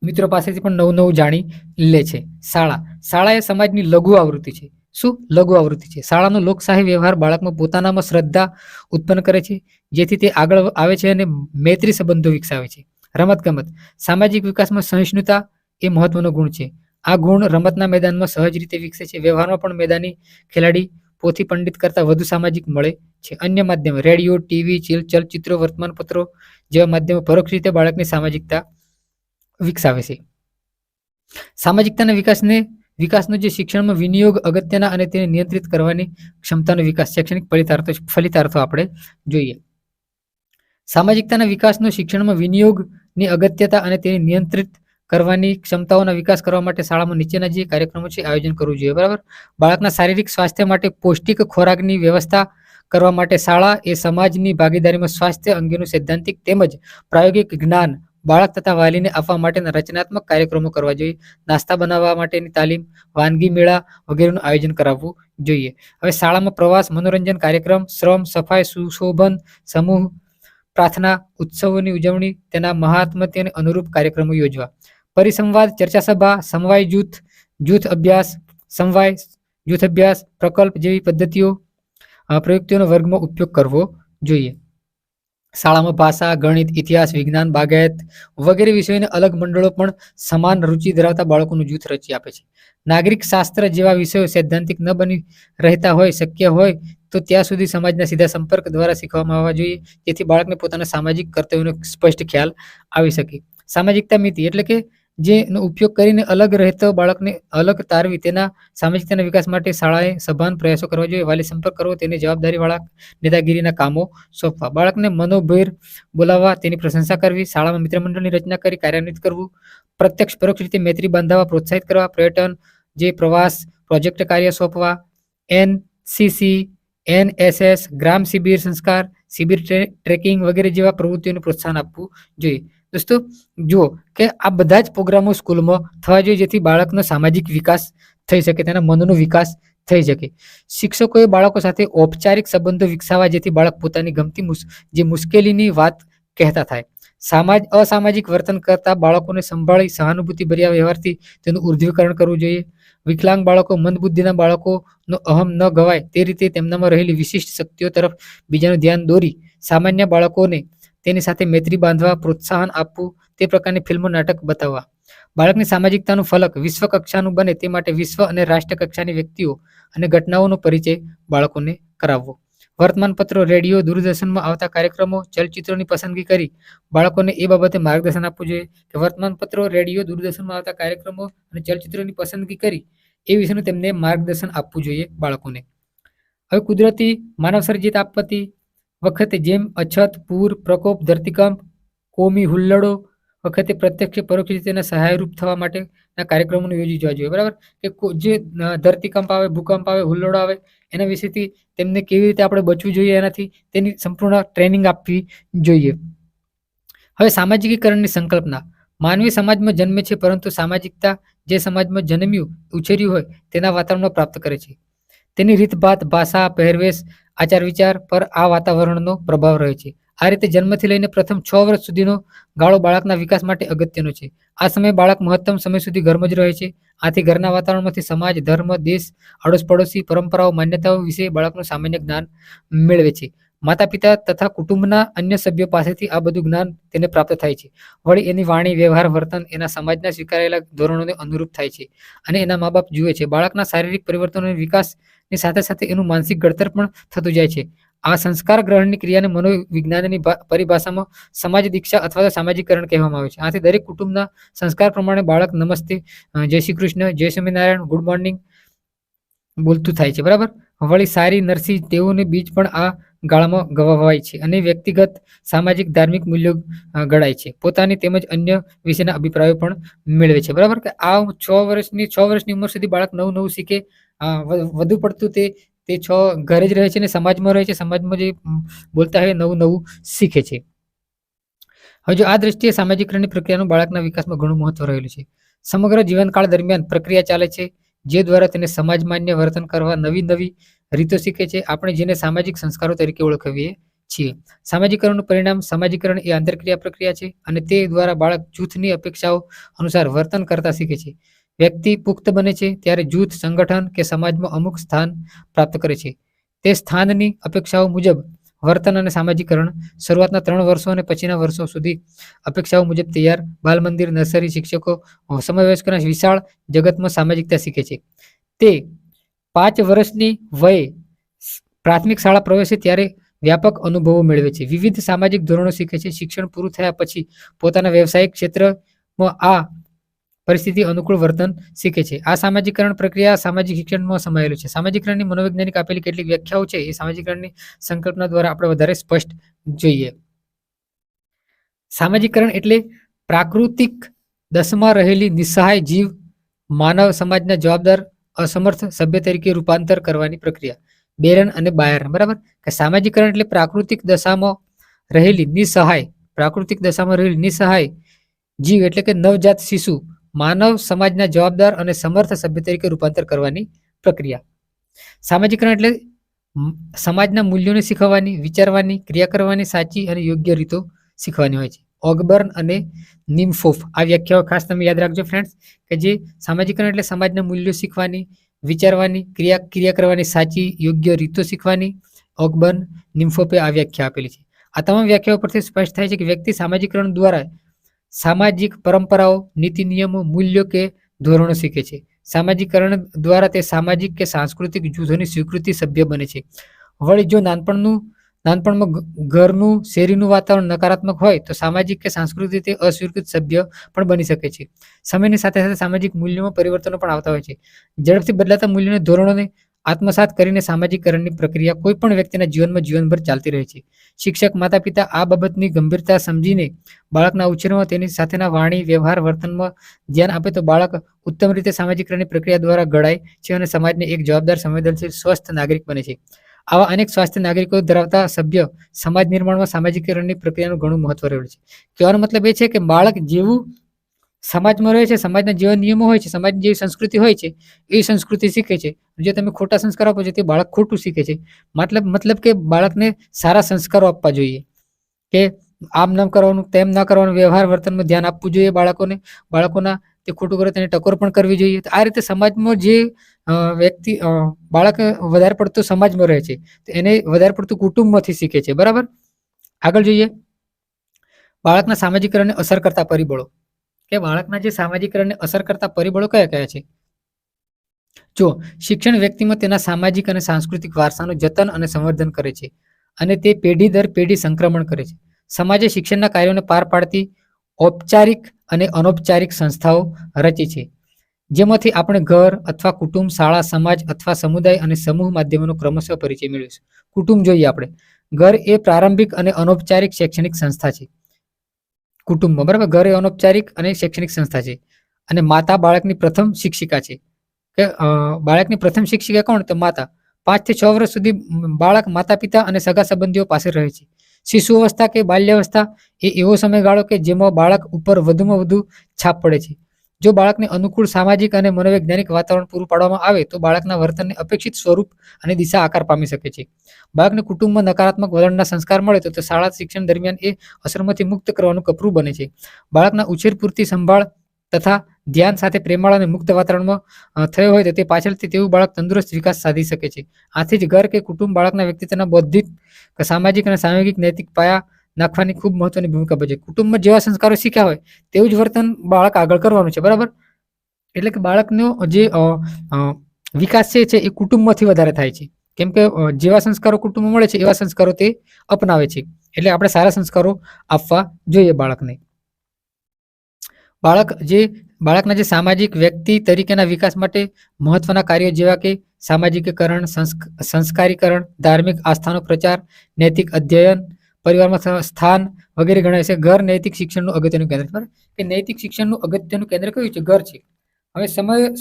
Speaker 1: મિત્રો પાસેથી પણ નવું જાણી લે છે. શાળા એ સમાજની લઘુ આવૃત્તિ છે. શું? લઘુ આવૃત્તિ છે. શાળાનો લોકશાહી વ્યવહાર બાળકમાં પોતાનામાં શ્રદ્ધા ઉત્પન્ન કરે છે, જેથી તે આગળ આવે છે અને મૈત્રી સંબંધો વિકસાવે છે. રમતગમત. સામાજિક વિકાસમાં સહિષ્ણુતા એ મહત્વનો ગુણ છે. આ ગુણ રમતના મેદાનમાં સહજ રીતે વિકસે છે. વ્યવહારમાં પણ મેદાની ખેલાડી પોથી પંડિત કરતાં વધુ સામાજિક મળે છે. અન્ય માધ્યમ. રેડિયો, ટીવી, ચલચિત્રો, વર્તમાનપત્રો જેવા માધ્યમો પરોક્ષ રીતે બાળકની સામાજિકતા વિકસાવે છે. સામાજિકતાના વિકાસનો જે શિક્ષણમાં વિનિયોગ અગત્યના અને તેને નિયંત્રિત કરવાની ક્ષમતાનો વિકાસ. શૈક્ષણિક ફલિતાર્થો આપણે જોઈએ. સામાજિકતાના વિકાસનો શિક્ષણમાં વિનિયોગની અગત્યતા અને તેને નિયંત્રિત કરવાની ક્ષમતાઓના વિકાસ કરવા માટે શાળામાં નીચેના જે કાર્યક્રમો છે આયોજન કરવું જોઈએ. બરાબર, બાળકના શારીરિક સ્વાસ્થ્ય માટે પૌષ્ટિક ખોરાકની વ્યવસ્થા કરવા માટે શાળા એ સમાજની ભાગીદારીમાં સ્વાસ્થ્ય અંગેનું સૈદ્ધાંતિક તેમજ પ્રાયોગિક જ્ઞાન બાળક તથા વાલીને આપવા માટેના રચનાત્મક કાર્યક્રમો કરવા જોઈએ. નાસ્તા બનાવવા માટેની તાલીમ, વાનગી મેળા વગેરેનું આયોજન કરાવવું જોઈએ. હવે શાળામાં પ્રવાસ, મનોરંજન કાર્યક્રમ, શ્રમ, સફાઈ, સુશોભન, સમૂહ પ્રાર્થના, ઉત્સવોની ઉજવણી, તેના મહાત્મ્યને અનુરૂપ કાર્યક્રમો યોજવા. પરિસંવાદ, ચર્ચા સભા, સમવાય જૂથ અભ્યાસ, પ્રકલ્પ જેવી પ્રયુક્તિઓનો વર્ગમાં ઉપયોગ કરવો જોઈએ. શાળામાં ભાષા, ગણિત, ઇતિહાસ, વિજ્ઞાન, બાગાયત વગેરે વિષયોને અલગ મંડળો પણ સમાન રુચિ ધરાવતા બાળકોનું જૂથ રચી આપે છે. નાગરિક શાસ્ત્ર જેવા વિષયો સૈદ્ધાંતિક ન બની રહેતા હોય શક્ય હોય તો ત્યાં સુધી સમાજના સીધા સંપર્ક દ્વારા શીખવામાં આવવા જોઈએ, જેથી બાળકને પોતાના સામાજિક કર્તવ્યોનો સ્પષ્ટ ખ્યાલ આવી શકે. સામાજિકતા મિતિ એટલે કે જેનો ઉપયોગ કરીને અલગ રહેતો બાળકને અલગ તારવી તેના સામાજિકતાના વિકાસ માટે શાળાએ સભાન પ્રયાસો કરવા જોઈએ. વાલી સંપર્ક કરવો, તેની જવાબદારીવાળા નેતાગીરીના કામો સોંપવા, બાળકને મનોભેર બોલાવવા, તેની પ્રશંસા કરવી, શાળામાં મિત્રમંડળની રચના કરી કાર્યાન્વિત કરવું, પ્રત્યક્ષ પરોક્ષ રીતે મૈત્રી બાંધવા પ્રોત્સાહિત કરવા, પર્યટન જે પ્રવાસ પ્રોજેક્ટ કાર્ય સોંપવા, NCC NSS ગ્રામ શિબિર સંસ્કાર શિબિર ટ્રેકિંગ વગેરે જેવા પ્રવૃત્તિઓને પ્રોત્સાહન આપવું જોઈએ. દોસ્તો જુઓ કે આ બધા જ પ્રોગ્રામો સ્કૂલમાં થવા જોઈએ જેથી બાળકનો સામાજિક વિકાસ થઈ શકે, તેના મનનો વિકાસ થઈ શકે. શિક્ષકોએ બાળકો સાથે ઔપચારિક સંબંધો વિકસાવવા જેથી બાળક પોતાની ગમતી જે મુશ્કેલીની વાત કહેતા થાય. અસામાજિક વર્તન કરતા બાળકોને સંભાળી સહાનુભૂતિ ભર્યા વ્યવહારથી તેનું ઉર્ધ્વીકરણ કરવું જોઈએ. વિકલાંગ બાળકો મંદબુદ્ધિના બાળકોનો અહમ ન ગવાય તે રીતે તેમનામાં રહેલી વિશિષ્ટ શક્તિઓ તરફ બીજાનું ધ્યાન દોરી સામાન્ય બાળકોને તેની સાથે મૈત્રી બાંધવા પ્રોત્સાહન આપવું, તે પ્રકારની ફિલ્મો નાટક બતાવવા. બાળકની સામાજિકતાનું ફલક વિશ્વ કક્ષાનું બને તે માટે વિશ્વ અને રાષ્ટ્ર કક્ષાની વ્યક્તિઓ અને ઘટનાઓનો પરિચય બાળકોને કરાવવો. વર્તમાનપત્રો, રેડિયો, દૂરદર્શનમાં આવતા કાર્યક્રમો, ચલચિત્રોની પસંદગી કરી બાળકોને એ બાબતે માર્ગદર્શન આપવું જોઈએ કે વર્તમાનપત્રો, રેડિયો, દૂરદર્શનમાં આવતા કાર્યક્રમો અને ચલચિત્રોની પસંદગી કરી એ વિશેનું તેમને માર્ગદર્શન આપવું જોઈએ બાળકોને. હવે કુદરતી માનવ સર્જિત આપત્તિ વખતે જેમ અછત, પૂર, પ્રકોપ, ધરતીકંપ, કોમી હુલ્લડો વખતે પ્રત્યક્ષ પરોક્ષ રીતે તેના સહાયરૂપ થવા માટેના કાર્યક્રમોને યોજી જવા જોઈએ. બરાબર કે જે ધરતીકંપ આવે, ભૂકંપ આવે, હુલ્લડો આવે એના વિશેથી તેમને કેવી રીતે આપણે બચવું જોઈએ એનાથી તેની સંપૂર્ણ ટ્રેનિંગ આપવી જોઈએ. હવે સામાજિકીકરણની સંકલ્પના. માનવી સમાજમાં જન્મે છે પરંતુ સામાજિકતા જે સમાજમાં જન્મ્યું ઉછેર્યું હોય તેના વાતાવરણમાં પ્રાપ્ત કરે છે. તેની રીતભાત, ભાષા, પહેરવેશ, આચાર વિચાર પર આ વાતાવરણનો પ્રભાવ રહે છે. આ રીતે જન્મથી લઈને પ્રથમ 6 વર્ષ સુધીનો ગાળો બાળકના વિકાસ માટે અગત્યનો છે. આ સમયે બાળક મહત્તમ સમય સુધી ઘરમાં જ રહે છે. આથી ઘરના વાતાવરણમાંથી સમાજ, ધર્મ, દેશ, આડોશ પડોશી, પરંપરાઓ, માન્યતાઓ વિશે બાળકનું સામાન્ય જ્ઞાન મેળવે છે. માતા પિતા તથા કુટુંબના અન્ય સભ્યો પાસેથી આ બધું જ્ઞાન તેને પ્રાપ્ત થાય છે. વળી એની વાણી, વ્યવહાર, વર્તન એના સમાજના સ્વીકારેલા ધોરણોને અનુરૂપ થાય છે અને એના મા બાપ જુએ છે. બાળકના શારીરિક પરિવર્તનોની વિકાસની સાથે સાથે એનું માનસિક ઘડતર પણ થતું જાય છે. આ સંસ્કાર ગ્રહણની ક્રિયાને મનોવિજ્ઞાનની પરિભાષામાં સમાજ દીક્ષા અથવા તો સામાજિકરણ કહેવામાં આવે છે. આથી દરેક કુટુંબના સંસ્કાર પ્રમાણે બાળક નમસ્તે, જય શ્રી કૃષ્ણ, જય સ્વામિનારાયણ, ગુડ મોર્નિંગ બોલતું થાય છે. બરાબર. વળી સારી નરસી તેઓને બીજ પણ આ ગાળામાં ગવાવાય છે અને વ્યક્તિગત, સામાજિક, ધાર્મિક મૂલ્યો ઘડાય છે. પોતાની તેમજ અન્ય વિશેના અભિપ્રાયો પણ મેળવે છે. બરાબર કે આ 6 વર્ષની ઉંમર સુધી બાળક નવું શીખે. વધુ પડતું તે 6 ઘરે જ રહે છે અને સમાજમાં રહે છે. સમાજમાં જે બોલતા હોય નવું શીખે છે. હવે જો આ દ્રષ્ટિએ સામાજિકરણની પ્રક્રિયાનું બાળકના વિકાસમાં ઘણું મહત્વ રહેલું છે. સમગ્ર જીવનકાળ દરમિયાન પ્રક્રિયા ચાલે છે જે દ્વારા તેને સમાજ માન્ય વર્તન કરવા નવી રીતો શીખે છે. આપણે જેને સામાજિક સંસ્કારો તરીકે ઓળખીએ છીએ. સામાજિકરણનું પરિણામ સામાજિકરણ એ આંતરક્રિયા પ્રક્રિયા છે અને તે દ્વારા બાળક જૂથની અપેક્ષાઓ અનુસાર વર્તન કરતા શીખે છે. વ્યક્તિ પુખ્ત બને છે ત્યારે જૂથ, સંગઠન કે સમાજમાં અમુક સ્થાન પ્રાપ્ત કરે છે. તે સ્થાનની અપેક્ષાઓ મુજબ વર્તન અને સામાજિકરણ શરૂઆતના 3 વર્ષો અને પછીના વર્ષો સુધી અપેક્ષાઓ મુજબ તૈયાર. બાલ મંદિર, નર્સરી, શિક્ષકો, સમવયસ્કોના વિશાળ જગતમાં સામાજિકતા શીખે છે. તે 5 વર્ષની વયે પ્રાથમિક શાળા પ્રવેશે ત્યારે વ્યાપક અનુભવો મેળવે છે. વિવિધ સામાજિક ધોરણો શીખે છે. શિક્ષણ પૂરું થયા પછી પોતાના વ્યવસાયિક ક્ષેત્રમાં આ પરિસ્થિતિ અનુકૂળ વર્તન શીખે છે. આ સામાજિકરણ પ્રક્રિયા સામાજિક શિક્ષણમાં સમાયેલું છે. સામાજિકરણની મનોવૈજ્ઞાનિક આપેલી કેટલીક વ્યાખ્યાઓ છે એ સામાજિકરણની સંકલ્પના દ્વારા આપણે વધારે સ્પષ્ટ જોઈએ. સામાજિકરણ એટલે પ્રાકૃતિક દશમાં રહેલી નિસહાય જીવ માનવ સમાજના જવાબદાર અસમર્થ સભ્ય તરીકે રૂપાંતર કરવાની પ્રક્રિયા. બેરન અને બાયર. બરાબર કે સામાજિકરણ એટલે પ્રાકૃતિક દશામાં રહેલી નિસહાય જીવ એટલે કે નવજાત શિશુ માનવ સમાજના જવાબદાર અને સમર્થ સભ્ય તરીકે રૂપાંતર કરવાની પ્રક્રિયા. સામાજિકરણ એટલે સમાજના મૂલ્યોને શીખવવાની, વિચારવાની, ક્રિયા કરવાની સાચી અને યોગ્ય રીતો શીખવાની હોય છે. ઓગબર્ન અને નિમ્ફોફ આ વ્યાખ્યાઓ ખાસ તમે યાદ રાખજો ફ્રેન્ડ્સ કે જે સામાજિકરણ એટલે સમાજના મૂલ્યો શીખવાની, વિચારવાની, ક્રિયા કરવાની સાચી યોગ્ય રીતો શીખવાની. ઓગબર્ન, નિમ્ફોફે આ વ્યાખ્યા આપેલી છે. આ તમામ વ્યાખ્યાઓ પરથી સ્પષ્ટ થાય છે કે વ્યક્તિ સામાજિકરણ દ્વારા સામાજિક પરંપરાઓ, નીતિ નિયમો, મૂલ્યો કે ધોરણો શીખે છે. સામાજિકરણ દ્વારા તે સામાજિક કે સાંસ્કૃતિક જૂથોની સ્વીકૃતિ સભ્ય બને છે. વળી જો નાનપણનું નાનપણમાં ઘરનું શેરીનું વાતાવરણ નકારાત્મક હોય તો સામાજિક કે સાંસ્કૃતિક રીતે અસ્વીકૃત સભ્ય પણ બની શકે છે. સમયની સાથે સાથે સામાજિક મૂલ્યોમાં પરિવર્તનો પણ આવતા હોય છે. ઝડપથી બદલાતા મૂલ્યોને ધોરણોને આત્મસાત કરીને સામાજિકકરણની પ્રક્રિયા કોઈ પણ વ્યક્તિના જીવનમાં જીવનભર ચાલતી રહે છે. શિક્ષક, માતા પિતા આ બાબતની ગંભીરતા સમજીને બાળકના ઉછેરમાં તેની સાથેના વાણી, વ્યવહાર, વર્તનમાં ધ્યાન આપે તો બાળક ઉત્તમ રીતે સામાજિકકરણની પ્રક્રિયા દ્વારા ઘડાય છે અને સમાજને એક જવાબદાર, સંવેદનશીલ, સ્વસ્થ નાગરિક બને છે. આવા અનેક સ્વાસ્થ્ય નાગરિકો ધરાવતા સભ્ય સમાજ નિર્માણમાં સામાજિકકરણની પ્રક્રિયાનું ઘણું મહત્વ રહેલું છે. કહેવાનો મતલબ એ છે કે બાળક જેવું સમાજમાં રહે છે, સમાજના જેવા નિયમો હોય છે, સમાજની જેવી સંસ્કૃતિ હોય છે, એ સંસ્કૃતિ શીખે છે. જો તમે ખોટા સંસ્કાર આપો છો તે બાળક ખોટું શીખે છે. મતલબ કે બાળકને સારા સંસ્કારો આપવા જોઈએ કે આમ ન કરવાનું, તેમ ના કરવાનું, વ્યવહાર વર્તનમાં ધ્યાન આપવું જોઈએ બાળકોના તે ખોટું કરે તેને ટકોર પણ કરવી જોઈએ. આ રીતે સમાજમાં જે વ્યક્તિ બાળક વધારે પડતું સમાજમાં રહે છે તો એને વધારે પડતું કુટુંબમાંથી શીખે છે. બરાબર. આગળ જોઈએ બાળકના સામાજિકરણને અસર કરતા પરિબળો કે બાળકના જે સામાજિકરણને અસર કરતા પરિબળો કયા કયા છે. જો શિક્ષણ વ્યક્તિમાં તેના સામાજિક અને સાંસ્કૃતિક વારસાનું જતન અને સંવર્ધન કરે છે અને તે પેઢી દર પેઢી સંક્રમણ કરે છે. સમાજે શિક્ષણના કાર્યોને પાર પાડતી ઔપચારિક અને અનૌપચારિક સંસ્થાઓ રચી છે, જેમાંથી આપણે ઘર અથવા કુટુંબ, શાળા, સમાજ અથવા સમુદાય અને સમૂહ માધ્યમોનો ક્રમશઃ પરિચય મેળવીશું. કુટુંબ જોઈએ આપણે. ઘર એ પ્રારંભિક અને અનૌપચારિક શૈક્ષણિક સંસ્થા છે. કુટુંબમાં બરાબર ઘર એ અનૌપચારિક અને શૈક્ષણિક સંસ્થા છે અને માતા બાળકની પ્રથમ શિક્ષિકા છે. કે બાળકની પ્રથમ શિક્ષિકા કોણ? તો માતા. 5 થી 6 વર્ષ સુધી બાળક માતા પિતા અને સગા સંબંધીઓ પાસે રહે છે. શિશુ અવસ્થા કે બાલ્યાવસ્થા એ એવો સમયગાળો કે જેમાં બાળક ઉપર વધુમાં વધુ છાપ પડે છે. જો બાળકને અનુકૂળ સામાજિક અને મનોવૈજ્ઞાનિક વાતાવરણ પૂરું પાડવામાં આવે તો બાળકના વર્તનને અપેક્ષિત સ્વરૂપ અને દિશા આકાર પામી શકે છે. બાળકને કુટુંબમાં નકારાત્મક વલણના સંસ્કાર મળે તો શાળા શિક્ષણ દરમિયાન એ અસરમાંથી મુક્ત કરવાનું કપરું બને છે. બાળકના ઉછેર પૂરતી સંભાળ તથા ધ્યાન સાથે પ્રેમાળ અને મુક્ત વાતાવરણમાં થયો હોય તો તે પાછળથી તેવું બાળક તંદુરસ્ત વિકાસ સાધી શકે છે. આથી જ ઘર કે કુટુંબ બાળકના વ્યક્તિત્વના બૌદ્ધિક, સામાજિક અને સામૂહિક નૈતિક પાયા નાખવાની ખૂબ મહત્વની ભૂમિકા ભજવે. કુટુંબમાં જેવા સંસ્કારો શીખ્યા હોય તેવું જ વર્તન બાળક આગળ કરવાનું છે. બરાબર. એટલે કે બાળકનો જે વિકાસ છે એ કુટુંબમાંથી વધારે થાય છે. કેમ કે જેવા સંસ્કારો કુટુંબમાં મળે છે એવા સંસ્કારો તે અપનાવે છે. એટલે આપણે સારા સંસ્કારો આપવા જોઈએ બાળકને. બાળકના જે સામાજિક વ્યક્તિ તરીકેના વિકાસ માટે મહત્વના કાર્યો જેવા કે સામાજિકીકરણ, સંસ્કારીકરણ, ધાર્મિક આસ્થાનો પ્રચાર, નૈતિક અધ્યયન, પરિવારમાં સ્થાન વગેરે ગણાય છે. ઘર નૈતિક શિક્ષણનું અગત્યનું કેન્દ્ર. બરાબર કે નૈતિક શિક્ષણનું અગત્યનું કેન્દ્ર કયું છે? ઘર છે. હવે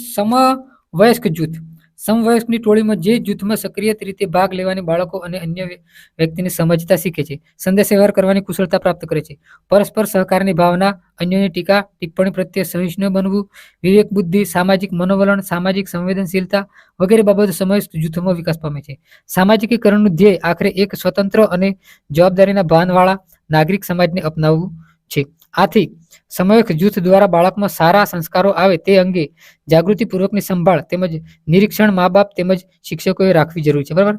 Speaker 1: સમવયસ્ક જૂથ. સમવયસ્કની ટોળીમાં જે જૂથમાં સક્રિય રીતે ભાગ લેવાની બાળકો અને અન્ય વ્યક્તિને સમજતા શીખે છે, સંદેશાવ્યવહાર કરવાની કુશળતા પ્રાપ્ત કરે છે, પરસ્પર સહકારની ભાવના, અન્યની ટીકા ટિપ્પણી પ્રત્યે સહિષ્ણુ બનવું, વિવેક બુદ્ધિ, સામાજિક મનોવલણ, સામાજિક સંવેદનશીલતા વગેરે બાબતો સમવયસ્ક જૂથોમાં વિકાસ પામે છે. સામાજિકીકરણનું ધ્યેય આખરે એક સ્વતંત્ર અને જવાબદારીના ભાનવાળા નાગરિક સમાજને અપનાવવું છે. આથી સમવયસ્ક જૂથ દ્વારા બાળકમાં સારા સંસ્કારો આવે તે અંગે જાગૃતિપૂર્વકની સંભાળ તેમજ નિરીક્ષણ મા બાપ તેમજ શિક્ષકોએ રાખવી જરૂરી છે. બરાબર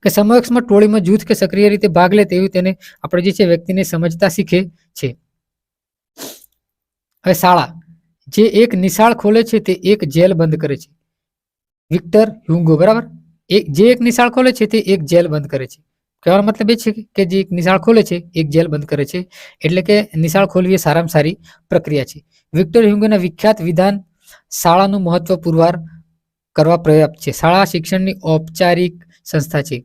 Speaker 1: કે સમવયસ્કમાં ટોળીમાં જૂથ કે સક્રિય રીતે ભાગ લે તેવું તેને આપણે જે છે વ્યક્તિને સમજતા શીખે છે. હવે શાળા જે એક નિશાળ ખોલે છે તે એક જેલ બંધ કરે છે. Victor Hyogo. બરાબર જે એક નિશાળ ખોલે છે તે એક જેલ બંધ કરે છે. કહેવાનો મતલબ એ છે કે જે એક નિશાળ ખોલે છે એક જેલ બંધ કરે છે. એટલે કે નિશાળ ખોલવી એ સારામાં સારી પ્રક્રિયા છે. વિક્ટર હ્યુગોના વિખ્યાત વિધાન શાળાનું મહત્વ પુરવાર કરવા પર્યાપ્ત છે. શાળા શિક્ષણની ઔપચારિક સંસ્થા છે.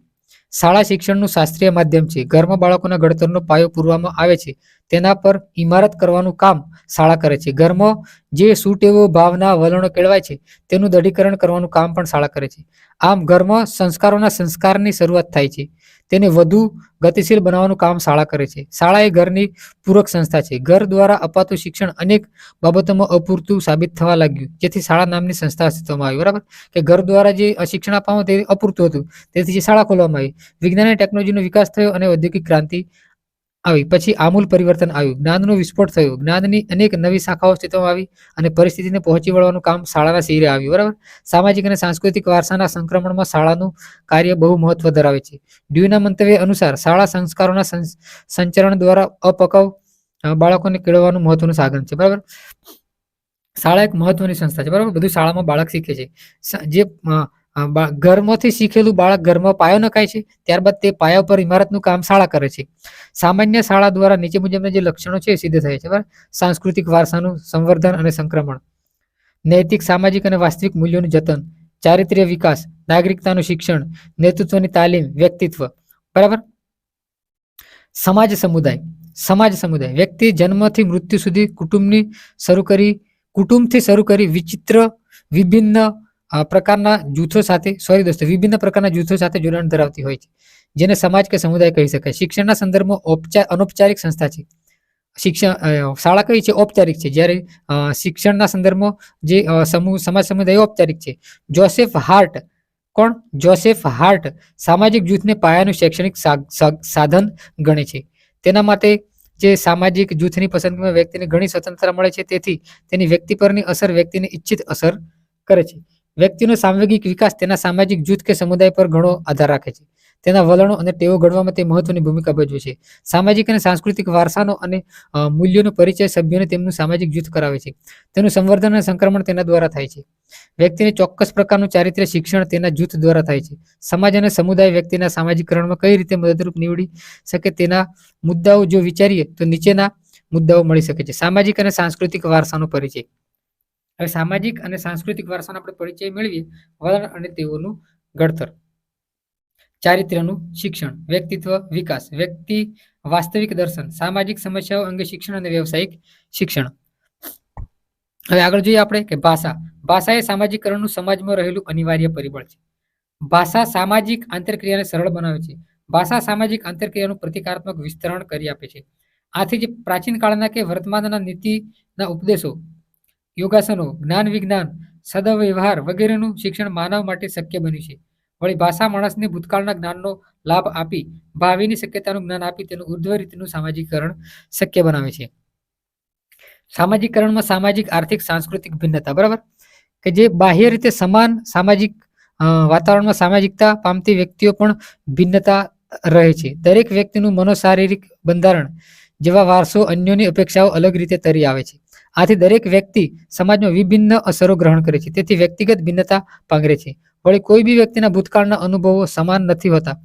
Speaker 1: શાળા શિક્ષણનું શાસ્ત્રીય માધ્યમ છે. ઘરમાં બાળકોના ઘડતરનો પાયો પૂરવામાં આવે છે, તેના પર ઇમારત કરવાનું કામ શાળા કરે છે. ઘરમાં જે સુટેવો, ભાવના, વલણો કેળવાય છે તેનું દઢીકરણ કરવાનું કામ પણ શાળા કરે છે. આમ ઘરમાં સંસ્કારની શરૂઆત થાય છે, તેને વધુ ગતિશીલ બનાવવાનું કામ શાળા કરે છે. શાળા એ ઘરની પૂરક સંસ્થા છે. ઘર દ્વારા અપાતું શિક્ષણ અનેક બાબતોમાં અપૂરતું સાબિત થવા લાગ્યું, જેથી શાળા નામની સંસ્થા અસ્તિત્વમાં આવી. બરાબર કે ઘર દ્વારા જે શિક્ષણ આપવામાં તે અપૂરતું હતું, તેથી જે શાળા ખોલવામાં આવી. વિજ્ઞાન અને ટેકનોલોજીનો વિકાસ થયો અને ઔદ્યોગિક ક્રાંતિ આવી. પછી આમૂલ પરિવર્તન આવ્યું, જ્ઞાનનો વિસ્ફોટ થયો, જ્ઞાનની અનેક નવી શાખાઓ અસ્તિત્વમાં આવી અને પરિસ્થિતિને પહોંચી વળવાનું કામ શાળાના શિરે આવ્યું. બરાબર સામાજિક અને સાંસ્કૃતિક વારસાના સંક્રમણમાં શાળાનું કાર્ય બહુ મહત્વ ધરાવે છે. ડ્યુના મંતવ્ય અનુસાર શાળા સંસ્કારોના સંચરણ દ્વારા અપક્વ બાળકોને કેળવવાનું મહત્વનું સાધન છે. બરાબર શાળા એક મહત્વની સંસ્થા છે. બરાબર બધું શાળામાં બાળક શીખે છે. જે ઘરમાંથી શીખેલું બાળક ઘરમાં પાયો નખાય છે, ત્યારબાદ તે પાયા પર ઇમારતનું કામ શાળા કરે છે. સામાન્ય શાળા દ્વારા નીચે મુજબના જે લક્ષણો છે એ સિદ્ધ થાય છે. બરાબર. સાંસ્કૃતિક વારસાનું સંવર્ધન અને સંક્રમણ, નૈતિક, સામાજિક અને વાસ્તવિક મૂલ્યોનું જતન, ચારિત્ર્ય વિકાસ, નાગરિકતાનું શિક્ષણ, નેતૃત્વની તાલીમ, વ્યક્તિત્વ. બરાબર. સમાજ સમુદાય. વ્યક્તિ જન્મથી મૃત્યુ સુધી કુટુંબથી શરૂ કરી વિભિન્ન પ્રકારના જૂથો સાથે જોડાણ ધરાવતી હોય છે, જેને સમાજ કે સમુદાય કહી શકાય. શિક્ષણના સંદર્ભમાં અનૌપચારિક સંસ્થા છે. શાળા કઈ છે? ઔપચારિક છે. જ્યારે શિક્ષણના સંદર્ભમાં જે સમાજ સમુદાય ઔપચારિક છે. જોસેફ હાર્ટ સામાજિક જૂથને પાયાનું શૈક્ષણિક સાધન ગણે છે. તેના માટે જે સામાજિક જૂથની પસંદગીમાં વ્યક્તિને ઘણી સ્વતંત્રતા મળે છે, તેથી તેની વ્યક્તિ પરની અસર વ્યક્તિને ઇચ્છિત અસર કરે છે. વ્યક્તિનો સાંવેગિક વિકાસ તેના સામાજિક જૂથ કે સમુદાય પર ઘણો આધાર રાખે છે. તેના વલણો અને ટેવો ઘડવામાં તે મહત્વની ભૂમિકા ભજવે છે. સામાજિક અને સાંસ્કૃતિક વારસાનો અને મૂલ્યોનો પરિચય સભ્યોને તેમનું સામાજિક જૂથ કરાવે છે. તેનું સંવર્ધન અને સંક્રમણ તેના દ્વારા થાય છે. વ્યક્તિને ચોક્કસ પ્રકારનું ચારિત્ર્ય શિક્ષણ તેના જૂથ દ્વારા થાય છે. સમાજ અને સમુદાય વ્યક્તિના સામાજિકરણમાં કઈ રીતે મદદરૂપ નીવડી શકે તેના મુદ્દાઓ જો વિચારીએ તો નીચેના મુદ્દાઓ મળી શકે છે. સામાજિક અને સાંસ્કૃતિક વારસાનો પરિચય. હવે સામાજિક અને સાંસ્કૃતિક વારસાનો આપણે પરિચય મેળવીએ. વલણ અને તેઓનું ઘડતર. ચારિત્ર્યનું શિક્ષણ, વ્યક્તિત્વ વિકાસ, વ્યક્તિ વાસ્તવિક દર્શન, સામાજિક સમસ્યાઓ અંગે શિક્ષણ અને વ્યવસાયિક શિક્ષણ. હવે આગળ જોઈએ આપણે કે ભાષા એ સામાજિકરણનું સમાજમાં રહેલું અનિવાર્ય પરિબળ છે. ભાષા સામાજિક આંતરક્રિયાને સરળ બનાવે છે. ભાષા સામાજિક આંતરક્રિયાનું પ્રતિકારાત્મક વિસ્તરણ કરી આપે છે. આથી જે પ્રાચીન કાળના કે વર્તમાનના નીતિના ઉપદેશો, યોગાસનો, જ્ઞાન વિજ્ઞાન, સદવ્યવહાર વગેરેનું શિક્ષણ માનવ માટે શક્ય બન્યું છે. વળી ભાષા માણસને ભૂતકાળના જ્ઞાનનો લાભ આપી ભાવિની શક્યતાનું જ્ઞાન આપી તેનું ઉર્ધ્વ રીતનું સામાજિકરણ શક્ય બનાવે છે. સામાજિકરણમાં સામાજિક, આર્થિક, સાંસ્કૃતિક ભિન્નતા. બરાબર. કે જે બાહ્ય રીતે સમાન સામાજિક વાતાવરણમાં સામાજિકતા પામતી વ્યક્તિઓ પણ ભિન્નતા રહે છે. દરેક વ્યક્તિનું મનોશારીરિક બંધારણ જેવા વારસો અન્યોની અપેક્ષાઓ અલગ રીતે તરી આવે છે. આથી દરેક વ્યક્તિ સમાજમાં વિભિન્ન અસરો ગ્રહણ કરે છે. તેથી વ્યક્તિગત ભિન્નતા પાંગરે છે. વળી કોઈ બી વ્યક્તિના ભૂતકાળના અનુભવો સમાન નથી હોતા.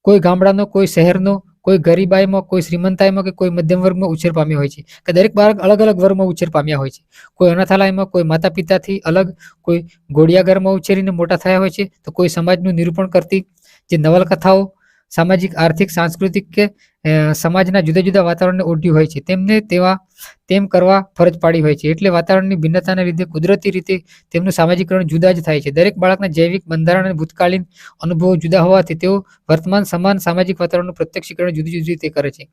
Speaker 1: કોઈ ગામડાનો, કોઈ શહેરનો, કોઈ ગરીબાઈમાં, કોઈ શ્રીમંતાઈમાં કે કોઈ મધ્યમ વર્ગમાં ઉછેર પામ્યો હોય છે. કે દરેક બાળક અલગ અલગ વર્ગમાં ઉછેર પામ્યા હોય છે. કોઈ અનાથાલયમાં, કોઈ માતા પિતાથી અલગ, કોઈ ઘોડિયા ઘરમાં ઉછેરીને મોટા થયા હોય છે, તો કોઈ સમાજનું નિરૂપણ કરતી જે નવલકથાઓ સામાજિક, આર્થિક, સાંસ્કૃતિક કે સમાજના જુદા જુદા વાતાવરણને ઓઢ્યું હોય છે, તેમને તેમ કરવા ફરજ પાડી હોય છે. એટલે વાતાવરણની ભિન્નતાને લીધે કુદરતી રીતે તેમનું સામાજિકરણ જુદા જ થાય છે. દરેક બાળકના જૈવિક બંધારણ અને ભૂતકાલીન અનુભવો જુદા હોવાથી તેઓ વર્તમાન સમાન સામાજિક વાતાવરણનું પ્રત્યક્ષીકરણ જુદી જુદી રીતે કરે છે.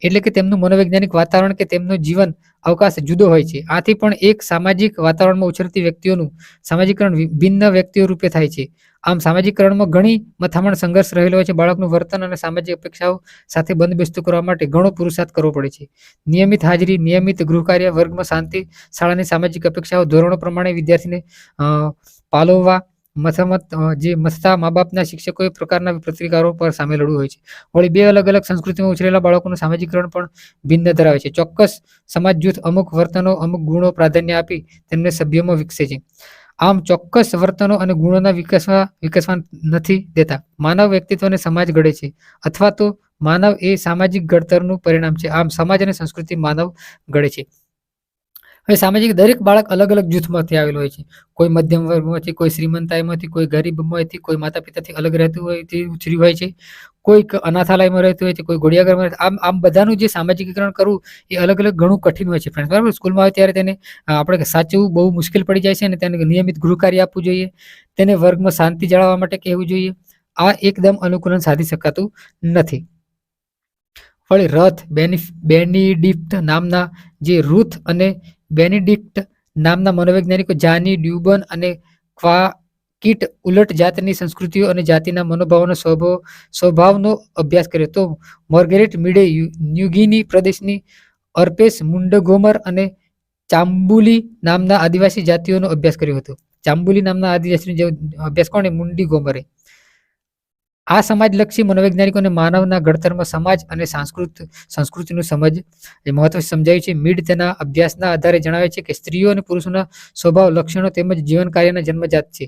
Speaker 1: એટલે કે તેમનું મનોવૈજ્ઞાનિક વાતાવરણ કે તેમનો જીવન અવકાશ જુદો હોય છે. આથી પણ એક સામાજિક વાતાવરણમાં ઉછરતી વ્યક્તિઓનું સામાજિકરણ ભિન્ન વ્યક્તિઓ રૂપે થાય છે. આમ સામાજિકરણમાં ઘણી મથામણ સંઘર્ષ રહેલો હોય છે. બાળકનું વર્તન અને સામાજિક અપેક્ષાઓ સાથે બંધબેસતું કરવા માટે ઘણો પુરુષાર્થ કરવો પડે છે. નિયમિત હાજરી, નિયમિત ગૃહકાર્ય, વર્ગમાં શાંતિ, શાળાની સામાજિક અપેક્ષાઓ ધોરણો પ્રમાણે વિદ્યાર્થીને પાલવવા મથતા મા બાપના શિક્ષકોએ પ્રકારના પ્રતિકારો પર સામે લડવું હોય છે. વળી બે અલગ અલગ સંસ્કૃતિમાં ઉછરેલા બાળકોનું સામાજિકરણ પણ ભિન્ન ધરાવે છે. ચોક્કસ સમાજ જૂથ અમુક વર્તનો, અમુક ગુણો પ્રાધાન્ય આપી તેમને સભ્યોમાં વિકસે છે. આમ ચોક્કસ વર્તનો અને ગુણોના વિકસવા નથી દેતા. માનવ વ્યક્તિત્વને સમાજ ઘડે છે, અથવા તો માનવ એ સામાજિક ઘડતરનું પરિણામ છે. આમ સમાજ અને સંસ્કૃતિ માનવ ઘડે છે. હવે સામાજિક દરેક બાળક અલગ અલગ જૂથમાંથી આવેલું હોય છે. કોઈ મધ્યમ વર્ગમાંથી, કોઈ શ્રીમંતાઈમાંથી, કોઈ ગરીબમાંથી, કોઈ માતા પિતાથી અલગ રહેતું હોય તે ઉછર્યું હોય છે, કોઈક અનાથાલયમાં રહેતું હોય છે, કોઈ ઘોડિયાઘરમાં. આમ બધાનું જે સામાજિકીકરણ કરવું એ અલગ અલગ ઘણું કઠિન હોય છે. ફ્રેન્ડ, બરાબર. સ્કૂલમાં આવે ત્યારે તેને આપણે સાચવું બહુ મુશ્કેલ પડી જાય છે અને તેને નિયમિત ગૃહકાર્ય આપવું જોઈએ. તેને વર્ગમાં શાંતિ જાળવવા માટે કહેવું જોઈએ. આ એકદમ અનુકૂલન સાધી શકાતું નથી. વળી બેનિડિક્ટ નામના જે રૂથ અને બેનિડિક્ટ નામના મનોવૈજ્ઞાનિકો જાની ડ્યુબન અને ક્વાકિટ ઉલટ જાતની સંસ્કૃતિઓ અને જાતિના મનોભાવનો સ્વભાવનો અભ્યાસ કર્યો. તો માર્ગરેટ મીડે ન્યુગિની પ્રદેશની અર્પેસ મુન્ડગોમર અને ચામ્બુલી નામના આદિવાસી જાતિઓનો અભ્યાસ કર્યો હતો. ચામ્બુલી નામના આદિવાસીનો અભ્યાસ કોણે? મુન્ડીગોમરે. આ સમાજલક્ષી મનોવૈજ્ઞાનિકોને માનવના ઘડતરમાં સમાજ અને સંસ્કૃતિનું મહત્વ સમજાયું છે. મીડ તેના અભ્યાસના આધારે જણાવે છે કે સ્ત્રીઓ અને પુરુષોના સ્વભાવ, લક્ષણો તેમજ જીવન કાર્યના જન્મજાત છે.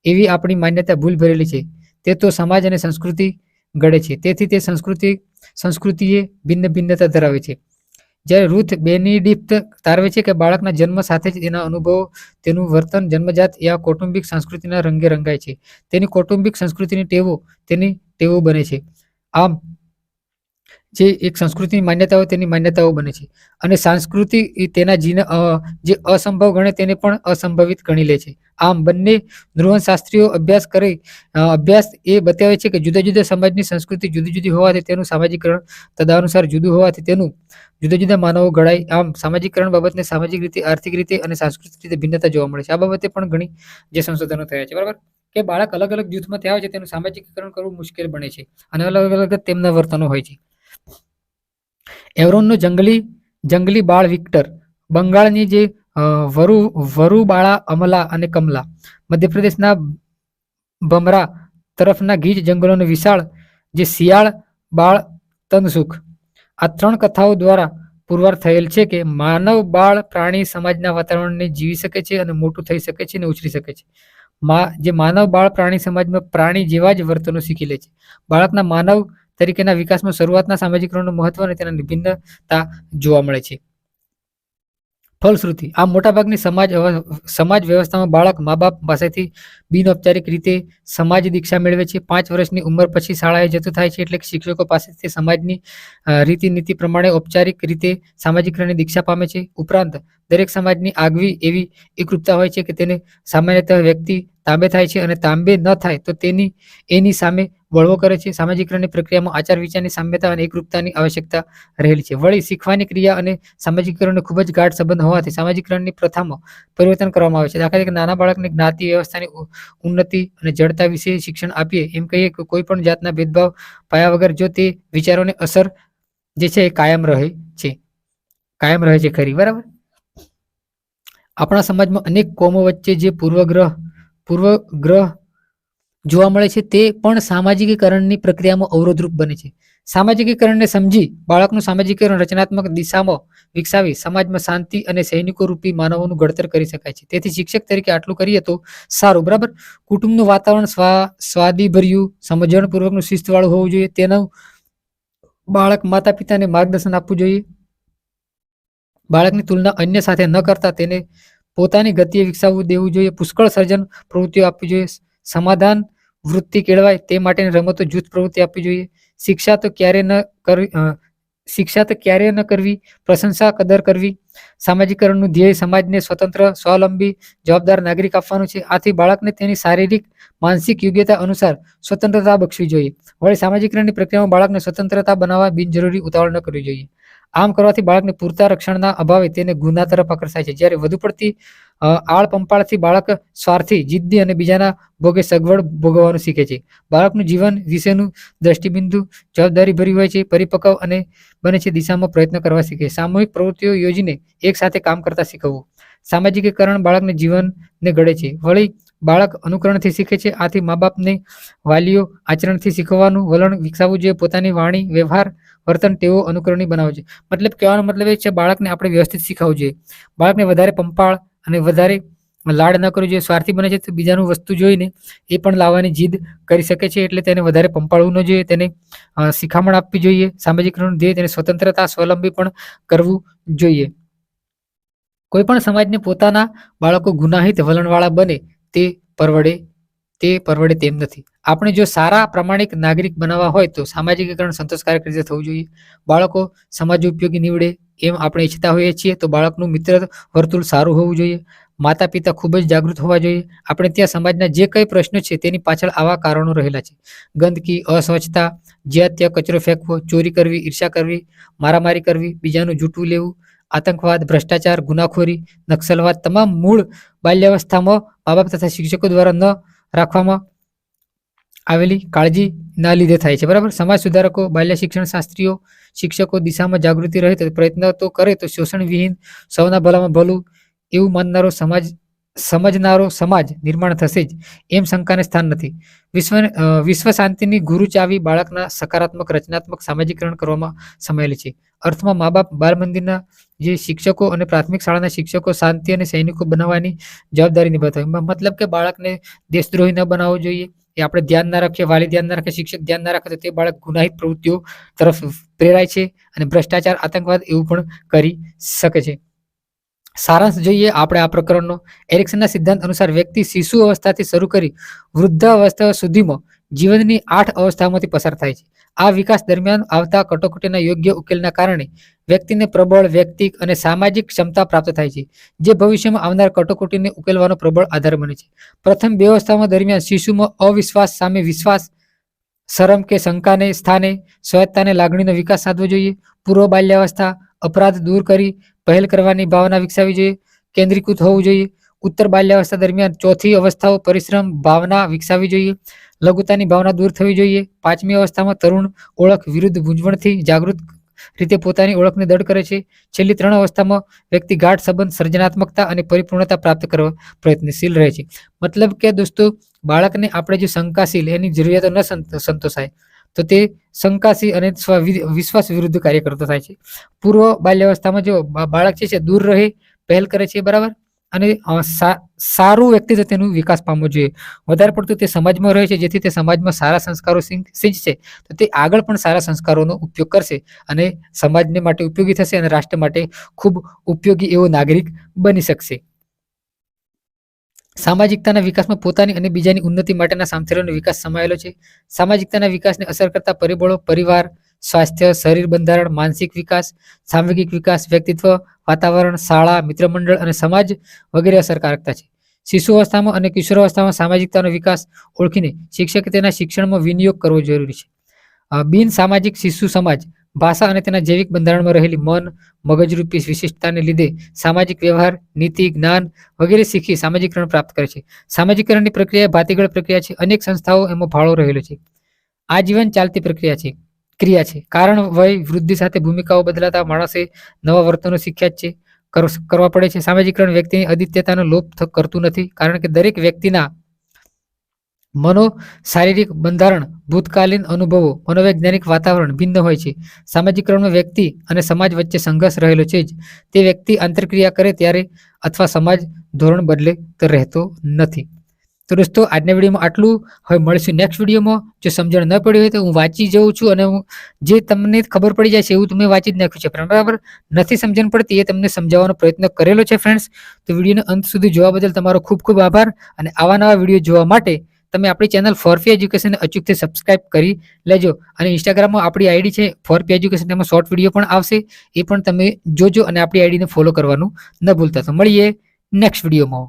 Speaker 1: એવી આપણી માન્યતા ભૂલ ભરેલી છે. તે તો સમાજ અને સંસ્કૃતિ ઘડે છે. તેથી તે સંસ્કૃતિએ ભિન્ન ભિન્નતા ધરાવે છે. જ્યારે રૂથ બેનિડિક્ટ તારવે છે કે બાળકના જન્મ સાથે જ તેના અનુભવો, તેનું વર્તન જન્મજાત યા કૌટુંબિક સંસ્કૃતિના રંગે રંગાય છે. તેની કૌટુંબિક સંસ્કૃતિની ટેવો તેની ટેવો બને છે. આમ જે એક સંસ્કૃતિની માન્યતાઓ તેની માન્યતાઓ બને છે, અને સંસ્કૃતિ તેના જે અસંભવ ગણે તેને પણ અસંભવિત ગણી લે છે. આમ બંને નૃવંશાસ્ત્રીઓ અભ્યાસ એ બતાવે છે કે જુદા જુદા સમાજની સંસ્કૃતિ જુદી જુદી હોવાથી તેનું સામાજિકરણ તદનુસાર જુદું હોવાથી તેનું જુદા જુદા માનવો ઘડાય. આમ સામાજિકરણ બાબતને સામાજિક રીતે, આર્થિક રીતે અને સાંસ્કૃતિક રીતે ભિન્નતા જોવા મળે છે. આ બાબતે પણ ઘણી જે સંશોધનો થયા છે, બરાબર, કે બાળક અલગ અલગ જૂથમાંથી આવે છે તેનું સામાજિકીકરણ કરવું મુશ્કેલ બને છે, અને અલગ અલગ તેમના વર્તનો હોય છે. એવરોનનું જંગલી બાળ વિક્ટર, બંગાળની જે વરુબાળા અમલા અને કમલા, મધ્યપ્રદેશના બમરા તરફના ગીચ જંગલોનું વિશાળ જે શિયાળ બાળ તનસુખ. આ 3 કથાઓ દ્વારા પુરવાર થયેલ છે કે માનવ બાળ પ્રાણી સમાજના વાતાવરણને જીવી શકે છે અને મોટું થઈ શકે છે અને ઉછરી શકે છે. જે માનવ બાળ પ્રાણી સમાજમાં પ્રાણી જેવા જ વર્તનો શીખી લે છે. બાળકના માનવ તરીકેના વિકાસમાં શરૂઆતના સામાજિકરણનું મહત્વ અને તેના ભિન્નતા જોવા મળે છે. ફલશ્રુતિ, આ મોટાભાગની સમાજ વ્યવસ્થામાં બાળક મા બાપ પાસેથી બિનઔપચારિક રીતે સમાજ દીક્ષા મેળવે છે. 5 વર્ષની ઉંમર પછી શાળાએ જતું થાય છે, એટલે કે શિક્ષકો પાસેથી સમાજની રીતિનીતિ પ્રમાણે ઔપચારિક રીતે સામાજિકરણની દીક્ષા પામે છે. ઉપરાંત દરેક સમાજની આગવી એવી એકરૂપતા હોય છે કે તેને સામાન્યતઃ વ્યક્તિ તાંબે થાય છે, અને તાંબે ન થાય તો એની સામે બળવો કરે છે. સામાજિકરણની પ્રક્રિયામાં આચાર વિચારની સામ્યતા અને એકરૂપતાની આવશ્યકતા રહેલી છે. વળી શીખવાની ક્રિયા અને સામાજિકરણનો ખૂબ જ ગાઢ સંબંધ હોવાથી સામાજિકરણની પ્રથામાં પરિવર્તન કરવામાં આવે છે. દાખલા તરીકે નાના બાળકને જ્ઞાતિ વ્યવસ્થાની ઉન્નતિ અને જડતા વિશે શિક્ષણ આપીએ, એમ કહીએ કે કોઈ પણ જાતના ભેદભાવ પાયા વગર જો તે વિચારોની અસર જે છે એ કાયમ રહે છે ખરી, બરાબર. આપણા સમાજમાં અનેક કોમો વચ્ચે જે પૂર્વગ્રહ જોવા મળે છે તે પણ સામાજિકીકરણની પ્રક્રિયામાં અવરોધરૂપ બને છે. સામાજિકીકરણને સમજી બાળકનું સામાજિકીકરણ રચનાત્મક દિશામાં વિકસાવી સમાજમાં શાંતિ અને સૈનિકો રૂપી માનવોનું ઘડતર કરી શકાય છે. તેથી શિક્ષક તરીકે આટલું કરીએ તો સારું, બરાબર. કુટુંબનું વાતાવરણ સ્વાદીભર્યું, સમજણપૂર્વકનું શિસ્તવાળું હોવું જોઈએ. તેનું બાળક માતા પિતાને માર્ગદર્શન આપવું જોઈએ. બાળકની તુલના અન્ય સાથે ન કરતા તેને પોતાની ગતિએ વિકસાવવું દેવું જોઈએ. પુષ્કળ સર્જન પ્રવૃત્તિઓ આપવી જોઈએ. સમાધાન વૃત્તિ કેળવાય તે માટેની રમતો, જૂથ પ્રવૃત્તિ આપવી જોઈએ. શિક્ષા તો ક્યારે ન કરવી, પ્રશંસા કદર કરવી. સામાજિકરણનું ધ્યેય સમાજને સ્વતંત્ર, સ્વાવલંબી, જવાબદાર નાગરિક આપવાનું છે. આથી બાળકને તેની શારીરિક, માનસિક યોગ્યતા અનુસાર સ્વતંત્રતા બક્ષવી જોઈએ. વળી સામાજિકરણની પ્રક્રિયામાં બાળકને સ્વતંત્રતા બનાવવા બિનજરૂરી ઉતાવળ ન કરવી જોઈએ. આમ કરવાથી બાળકને પૂરતા રક્ષણના અભાવે તેને ગુના તરફ આકર્ષાય છે. જ્યારે વધુ પડતી આળ પંપાળથી બાળક સ્વાર્થી, જિદ્દી અને બીજાના ભોગે સગવડ ભોગવવાનું શીખે છે. બાળકનું જીવન વિશેનું દ્રષ્ટિબિંદુ જવાબદારી ભર્યું હોય છે. પરિપક્વ અને બને છે દિશામાં પ્રયત્ન કરવા શીખે. સામૂહિક પ્રવૃત્તિઓ યોજીને એક સાથે કામ કરતા શીખવવું. સામાજિકીકરણ બાળકને જીવનને ઘડે છે. વળી બાળક અનુકરણથી શીખે છે. આથી મા બાપને વાલીઓ આચરણથી શીખવાનું વલણ વિકસાવવું જોઈએ. પોતાની વાણી, વ્યવહાર, વર્તન ટેવો અનુકરણી બનાવવું જોઈએ. મતલબ કહેવાનો મતલબ એ છે બાળકને આપણે વ્યવસ્થિત શીખવવું જોઈએ. બાળકને વધારે પંપાળ અને વધારે લાડ ન કરવું જોઈએ. સ્વાર્થી બને છે તો બીજાનું વસ્તુ જોઈને એ પણ લાવવાની જીદ કરી શકે છે, એટલે તેને વધારે પંપાળવું ન જોઈએ. તેને શિખામણ આપવી જોઈએ. સામાજિકરણનું ધ્યેય તેને સ્વતંત્રતા, સ્વાવલંબી પણ કરવું જોઈએ. કોઈ પણ સમાજને પોતાના બાળકો ગુનાહિત વલણવાળા બને તે પરવડે તેમ નથી. આપણે જો સારા પ્રામાણિક નાગરિક બનાવવા હોય તો સામાજિકીકરણ સંતોષકારક રીતે થવું જોઈએ. બાળકો સમાજ ઉપયોગી નીવડે એમ આપણે ઈચ્છતા હોઈએ છીએ તો બાળકનું મિત્ર વર્તુળ સારું હોવું જોઈએ. માતા પિતા ખૂબ જ જાગૃત હોવા જોઈએ. આપણે ત્યાં સમાજના જે કંઈ પ્રશ્નો છે તેની પાછળ આવા કારણો રહેલા છે. ગંદકી, અસ્વચ્છતા, જ્યાં ત્યાં કચરો ફેંકવો, ચોરી કરવી, ઈર્ષા કરવી, મારામારી કરવી, બીજાનું જૂઠું લેવું, આતંકવાદ, ભ્રષ્ટાચાર, ગુનાખોરી, નક્સલવાદ તમામ મૂળ બાલ્યાવસ્થામાં મા બાપ તથા શિક્ષકો દ્વારા ન રાખવામાં આવેલી કાળજીના લીધે થાય છે, બરાબર. સમાજ સુધારકો, બાલ્ય શિક્ષણ શાસ્ત્રીઓ, શિક્ષકો દિશામાં જાગૃતિ રહે તો પ્રયત્ન તો કરે તો શોષણ વિહીન, સૌના ભલામાં ભલું એવું માનનારો સમાજ સમજનારો સમાજ નિર્માણ થશે જ એમ શંકાને સ્થાન નથી. વિશ્વ શાંતિની ગુરુ ચાવી બાળકના સકારાત્મક રચનાત્મક સામાજિકરણ કરવામાં સમાયેલી છે. અર્થમાં મા બાપ, બાળ મંદિરના જે શિક્ષકો અને પ્રાથમિક શાળાના શિક્ષકો શાંતિ અને સૈનિકો બનાવવાની જવાબદારી નિભાવતા હોય. મતલબ કે બાળકને દેશદ્રોહી ન બનાવવો જોઈએ, એ આપણે ધ્યાન ના રાખીએ, વાલી ધ્યાન ના રાખે, શિક્ષક ધ્યાન ના રાખે તો તે બાળક ગુનાહિત પ્રવૃત્તિઓ તરફ પ્રેરાય છે અને ભ્રષ્ટાચાર, આતંકવાદ એવું પણ કરી શકે છે. સારાંશ જોઈએ આપણે આ પ્રકરણનો. એરિક્સનના સિદ્ધાંત અનુસાર વ્યક્તિ શિશુ અવસ્થાથી શરૂ કરી વૃદ્ધાવસ્થા સુધીમાં જીવનની 8 અવસ્થામાંથી પસાર થાય છે. આ વિકાસ દરમિયાન આવતા કટોકટીના યોગ્ય ઉકેલના કારણે વ્યક્તિને પ્રબળ વ્યક્તિક અને સામાજિક ક્ષમતા પ્રાપ્ત થાય છે, જે ભવિષ્યમાં આવનાર કટોકટીને ઉકેલવાનો પ્રબળ આધાર બને છે. પ્રથમ 2 અવસ્થામાં દરમિયાન શિશુમાં અવિશ્વાસ સામે વિશ્વાસ, શરમ કે શંકાને સ્થાને સ્વાયત્તાને લાગણીનો વિકાસ સાધવો જોઈએ. પૂર્વ બાલ્યાવસ્થા અપરાધ દૂર કરી પહેલ કરવાની ભાવના વિકસાવવી જોઈએ, કેન્દ્રીકૃત હોવું જોઈએ. ઉત્તર બાલ્યાવસ્થા દરમિયાન ચોથી અવસ્થાઓ પરિશ્રમ ભાવના વિકસાવવી જોઈએ, લઘુતાની ભાવના દૂર થવી જોઈએ. 5મી અવસ્થામાં તરુણ ઓળખ વિરુદ્ધ મૂંઝવણથી જાગૃત રીતે પોતાની ઓળખને દૃઢ કરે છે. છેલ્લી 3 અવસ્થામાં વ્યક્તિ ગાઢ સંબંધ, સર્જનાત્મકતા અને પરિપૂર્ણતા પ્રાપ્ત કરવા પ્રયત્નશીલ રહે છે. મતલબ કે દોસ્તો, બાળકને આપણે જે શંકાશીલ એની જરૂરિયાતો ન સંતોષાય તો તે શંકાશીલ અને વિશ્વાસ વિરુદ્ધ કાર્ય કરતો થાય છે. પૂર્વ બાલ્યાવસ્થામાં જો બાળક છે દૂર રહે, પહેલ કરે છે, બરાબર, અને સારું વ્યક્તિત્વ તેનું વિકાસ પામવો જોઈએ. વધારે પડતું તે સમાજમાં રહે છે, જેથી તે સમાજમાં સારા સંસ્કારો સિંચશે તો તે આગળ પણ સારા સંસ્કારોનો ઉપયોગ કરશે અને સમાજને માટે ઉપયોગી થશે અને રાષ્ટ્ર માટે ખૂબ ઉપયોગી એવો નાગરિક બની શકશે. સામાજિકતાના વિકાસમાં પોતાની અને બીજાની ઉન્નતિ માટેના સામથ્યનો વિકાસ સમાયેલો છે. સામાજિકતાના વિકાસને અસર કરતા પરિબળો પરિવાર, સ્વાસ્થ્ય, શરીર બંધારણ, માનસિક વિકાસ, સાંવેગિક વિકાસ, વ્યક્તિત્વ, વાતાવરણ, શાળા, મિત્રમંડળ અને સમાજ વગેરે અસરકારકતા છે. શિશુ અવસ્થામાં અને કિશોરાવસ્થામાં સામાજિકતાનો વિકાસ ઓળખીને શિક્ષકે તેના શિક્ષણમાં વિનિયોગ કરવો જરૂરી છે. બિન સામાજિક શિશુ સમાજ ભાષા અને તેના જૈવિક બંધારણમાં રહેલી મન મગજરૂપી વિશિષ્ટતાને લીધે સામાજિક વ્યવહાર, નીતિ, જ્ઞાન વગેરે શીખી સામાજિકરણ પ્રાપ્ત કરે છે. સામાજિકરણની પ્રક્રિયા ભાતીગળ પ્રક્રિયા છે. અનેક સંસ્થાઓ એમાં ફાળો રહેલો છે. આજીવન ચાલતી ક્રિયા છે. કારણ વય વૃદ્ધિ સાથે ભૂમિકાઓ બદલાતા માણસે નવા વર્તનો શીખ્યા જ છે, કરવા પડે છે. સામાજિકરણ વ્યક્તિની અદ્વિતીયતાનો લોપ કરતું નથી, કારણ કે દરેક વ્યક્તિના મનો શારીરિક બંધારણ, ભૂતકાલીન અનુભવો, મનોવૈજ્ઞાનિક વાતાવરણ ભિન્ન હોય છે. સામાજિકરણમાં વ્યક્તિ અને સમાજ વચ્ચે સંઘર્ષ રહેલો છે જ. તે વ્યક્તિ આંતરક્રિયા કરે ત્યારે અથવા સમાજ ધોરણ બદલે તો રહેતો નથી. તો દોસ્તો, આજના વિડીયોમાં આટલું. હવે મળીશું નેક્સ્ટ વિડીયોમાં. જો સમજણ ન પડી હોય તો હું વાંચી જઉં છું અને હું જે તમને ખબર પડી જાય છે એવું તમે વાંચી જ નાખ્યું છે, બરાબર. નથી સમજણ પડતી એ તમને સમજાવવાનો પ્રયત્ન કરેલો છે ફ્રેન્ડ્સ. તો વિડીયોને અંત સુધી જોવા બદલ તમારો ખૂબ ખૂબ આભાર. અને આવા નવા વિડીયો જોવા માટે તમે આપણી ચેનલ ફોરપી એજ્યુકેશનને અચૂકથી સબસ્ક્રાઇબ કરી લેજો. અને ઇન્સ્ટાગ્રામમાં આપણી આઈડી છે ફોરપી એજ્યુકેશન, એમાં શોર્ટ વિડીયો પણ આવશે, એ પણ તમે જોજો અને આપણી આઈડીને ફોલો કરવાનું ન ભૂલતા. તો મળીએ નેક્સ્ટ વિડીયોમાં.